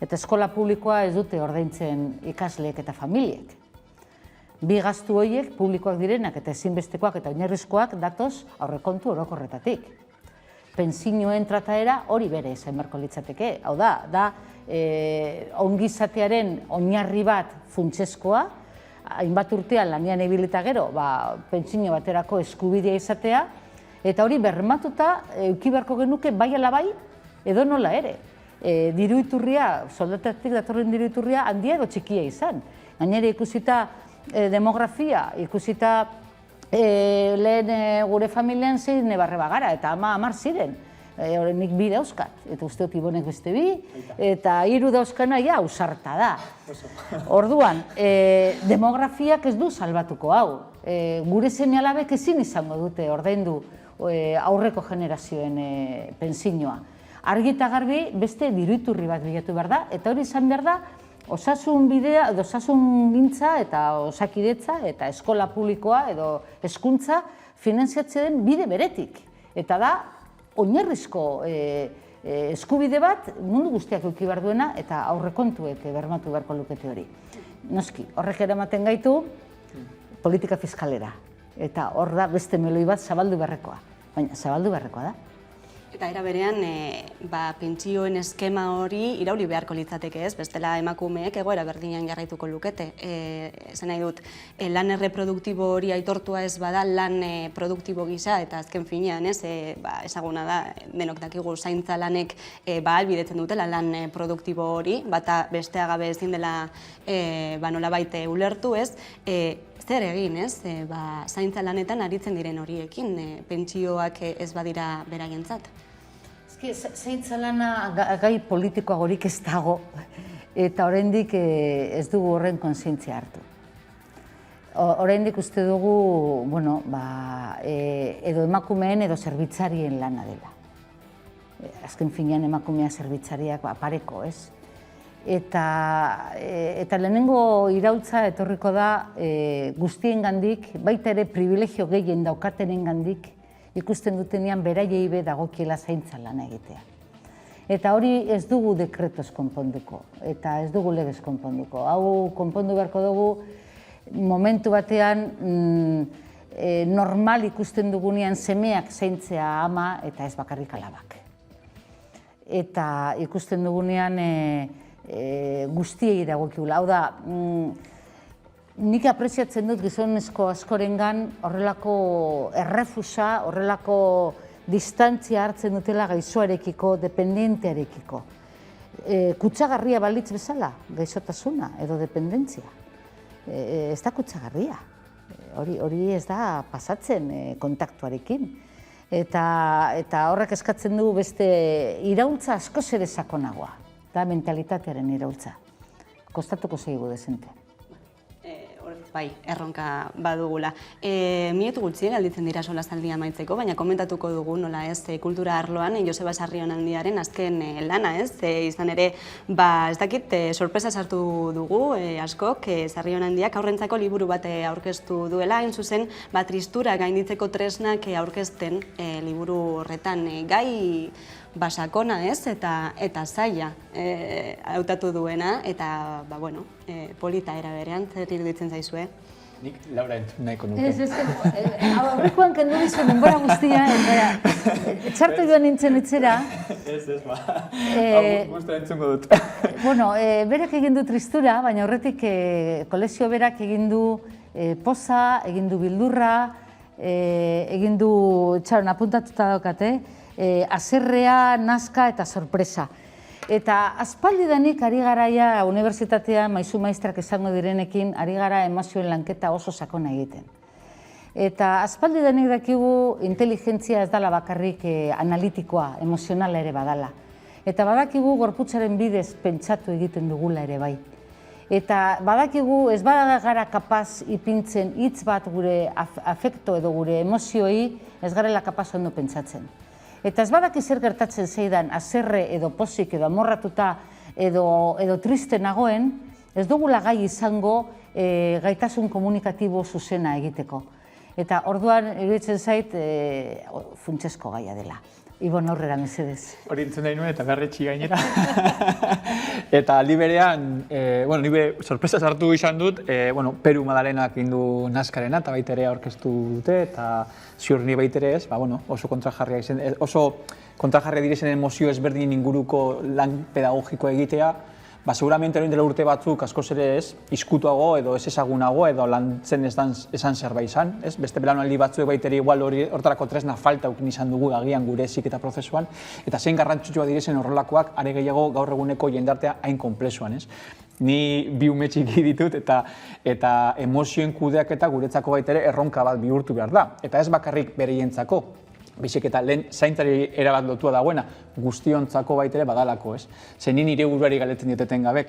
Eta eskola publikoa ez dute ordaintzen ikasleek eta familiek. Bi gastu horiek publikoak direnak eta ezinbestekoak eta oinarrizkoak datoz aurrekontu orokorretatik. Pentsioen trataera hori bere izan beharko litzateke. Hau da ongizatearen oinarri bat funtsezkoa, hainbat urtean lanean ibilita gero, pentsio baterako eskubidea izatea, eta hori bermatuta eduki beharko genuke bai ala bai edo nola ere. Diru iturria, soldatatik datorren diru iturria handia edo txikia izan. Gainera ikusita demografia, ikusita lehen gure familian zein nebarre bagara, eta 10 ziren. Nik 2 dauzkat, eta uste dut Ibonek beste 2, eta 3 dauzkana ja ausarta da. Orduan, demografiak ez du salbatuko hau. gure seme-alabek ezin izango dute ordaindu aurreko generazioen pensioa. Argi eta garbi beste diru-iturri bat bilatu behar da, eta hori izan behar da osasun bidea, edo osasun gintza eta osakidetza eta eskola publikoa edo hezkuntza finanziatzen den bide beretik. Eta da, oinarrizko eskubide bat mundu guztiak eduki behar duena eta aurrekontuek bermatu beharko lukete hori. Noski, horrek eramaten gaitu politika fiskalera. Eta hor da beste meloi bat zabaldu beharrekoa. Baina zabaldu beharrekoa da. Eta era berean, pentsioen eskema hori irauli beharko litzateke ez, bestela emakumeek egoera berdinean jarraituko lukete. Esan nahi dut, lan erreproduktibo hori aitortua ez bada lan produktibo gisa, eta azken finean ez, ezaguna da, denok dakigu zaintza lanek ahalbidetzen dutela lan produktibo hori, bata bestea gabe ezin dela nolabait ulertu ez, zer egin, ez? Zaintza lanetan aritzen diren horiekin, pentsioak ez badira beraientzat. Zaintza lana gai politikoagorik ez dago, eta oraindik ez dugu horren kontzientzia hartu. Oraindik uste dugu, edo emakumeen edo zerbitzarien lana dela. Azken finean emakumea zerbitzariak pareko, ez? Eta lehenengo iraultza etorriko da guztiengandik, baita ere privilegio gehien daukatenengandik ikusten dutenean beraiei be dagokiela zaintza lana egitea. Eta hori ez dugu dekretuz konponduko, eta ez dugu legez konponduko. Hau konpondu beharko dugu momentu batean normal ikusten dugunean semeak zaintzea ama eta ez bakarrik alabak. Eta ikusten dugunean guztiei dagokigula. Hau da, nik apreziatzen dut gizonezko askorengan horrelako errefusa, horrelako distantzia hartzen dutela gaixoarekiko, dependentearekiko. Kutsagarria balitz bezala, gaixotasuna edo dependentzia. Ez da kutsagarria. Hori ez da pasatzen kontaktuarekin. Eta horrek eskatzen du beste iraultza askoz ere sakonagoa. Da mentalitatearen iraultza. Kostatuko zaigu dezente. Bai, erronka badugula. Minutu gutxi galditzen dira solasaldia amaitzeko, baina komentatuko dugu nola ez kultura arloan Joseba Sarrionandiaren azken lana ez. Izan ere, ez dakit, sorpresa sartu dugu askok, Sarrionandiak aurrentzako liburu bat aurkeztu duela, hain zuzen, tristura gainditzeko tresnak aurkezten liburu horretan gai basakona ez, eta zaila hautatu duena, eta, polita era berean, zer iruditzen zaizue? Nik Laura entzun nahiko nuke. Aurrekoan kendu dizu denbora guztia, txartu joan nintzen etzera. Ez, guztia entzungo dut. Berak egin du tristura, baina horretik kolezio berak egin du poza, egin du bildurra, egin du, txaron, apuntatuta daukate, haserrea, nazka eta sorpresa. Eta aspaldidanik ari garaia unibertsitatean maisu maistrak esango direnekin ari gara emozioen lanketa oso sakona egiten. Eta aspaldidanik dakigu inteligentzia ez dala bakarrik analitikoa, emozionala ere badala. Eta badakigu gorputzaren bidez pentsatu egiten dugula ere bai. Eta badakigu ez gara kapaz ipintzen hitz bat gure afekto edo gure emozioi ez garela kapaz ondo pentsatzen. Eta ez badaki zer gertatzen zeidan haserre edo pozik edo amorratuta edo triste nagoen, ez dugula gai izango gaitasun komunikatibo zuzena egiteko. Eta orduan iruditzen zait funtsezko gaia dela. Ibon aurrera mesedez. Hori entzun nahi nuen eta berretxi gainera. Eta aldi berean, nire sorpresa sartu izan dut, Peru Madalenak egin du nazkarena eta baitere aurkeztu dute, eta ziur ni baitere ez, oso kontrajarria izan, oso kontrajarria direzen emozio ezberdinen inguruko lan pedagogiko egitea, seguramente hori dela urte batzuk askoz ere ez, izkutuago edo ez ezagunago edo lantzen esan zerbait izan. Beste belaunaldi batzuek baiteri igual hortarako tresna falta ukin izan dugu agian gure heziketa prozesuan, eta zein garrantzitsua direzen horrelakoak are gehiago gaur eguneko jendartea hain konplexuan. Ni bi ume txiki ditut eta emozioen kudeaketa guretzako baitere erronka bat bihurtu behar da. Eta ez bakarrik bereientzako, Baizik eta lehen zaintzari erabat lotua dagoena, guztiontzako baitere badalako, ez? Zer nire buruari galetzen dioteten gabe,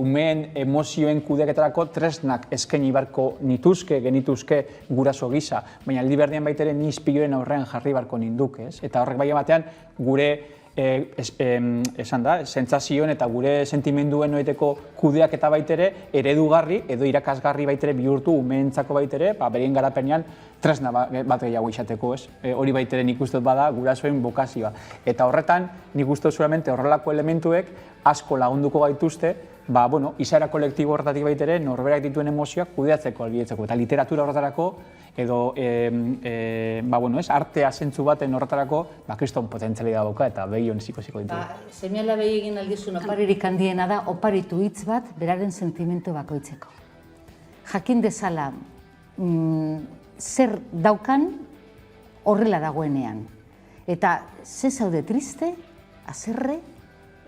umeen emozioen kudeaketarako tresnak eskaini barko genituzke guraso gisa, baina aldi berdian baitere ni ispiloen aurrean jarri barko ninduk, ez? Eta horrek bai batean gure esan da, sentsazioen eta gure sentimenduen noiteko kudeak eta baitere eredugarri edo irakasgarri baitere bihurtu umeentzako baitere, berien garapenean tresna bat gehiago izateko, ez? Hori baitere nik uste bada gurasoen bokazioa. Eta horretan nik uste solamente horrelako elementuek asko lagunduko gaituzte, izaera kolektibo horretatik baitere norberak dituen emozioak kudeatzeko albidetzeko. Eta literatura horretarako edo artea zentzu baten horretarako kriston potentzialidad dauka eta behi honeziko ditu. Seme alabei egin aldizun oparirik handiena da oparitu hitz bat beraren sentimentu bakoitzeko. Jakin dezala zer daukan horrela dagoenean. Eta ze zaude triste, azerre,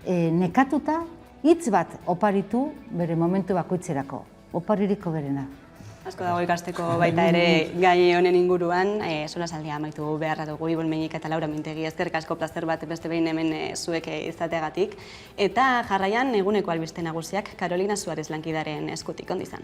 nekatuta, hitz bat oparitu bere momentu bakoitzerako. Opaririko berena. Asko dago ikasteko baita ere gai honen inguruan, solasaldia amaitu beharra dugu Ibon Meñik eta Laura Mintegi, eskerrik asko plazer bat beste behin hemen zuek izateagatik. Eta jarraian eguneko albiste nagusiak Carolina Suarez lankidaren eskutik, ondo izan.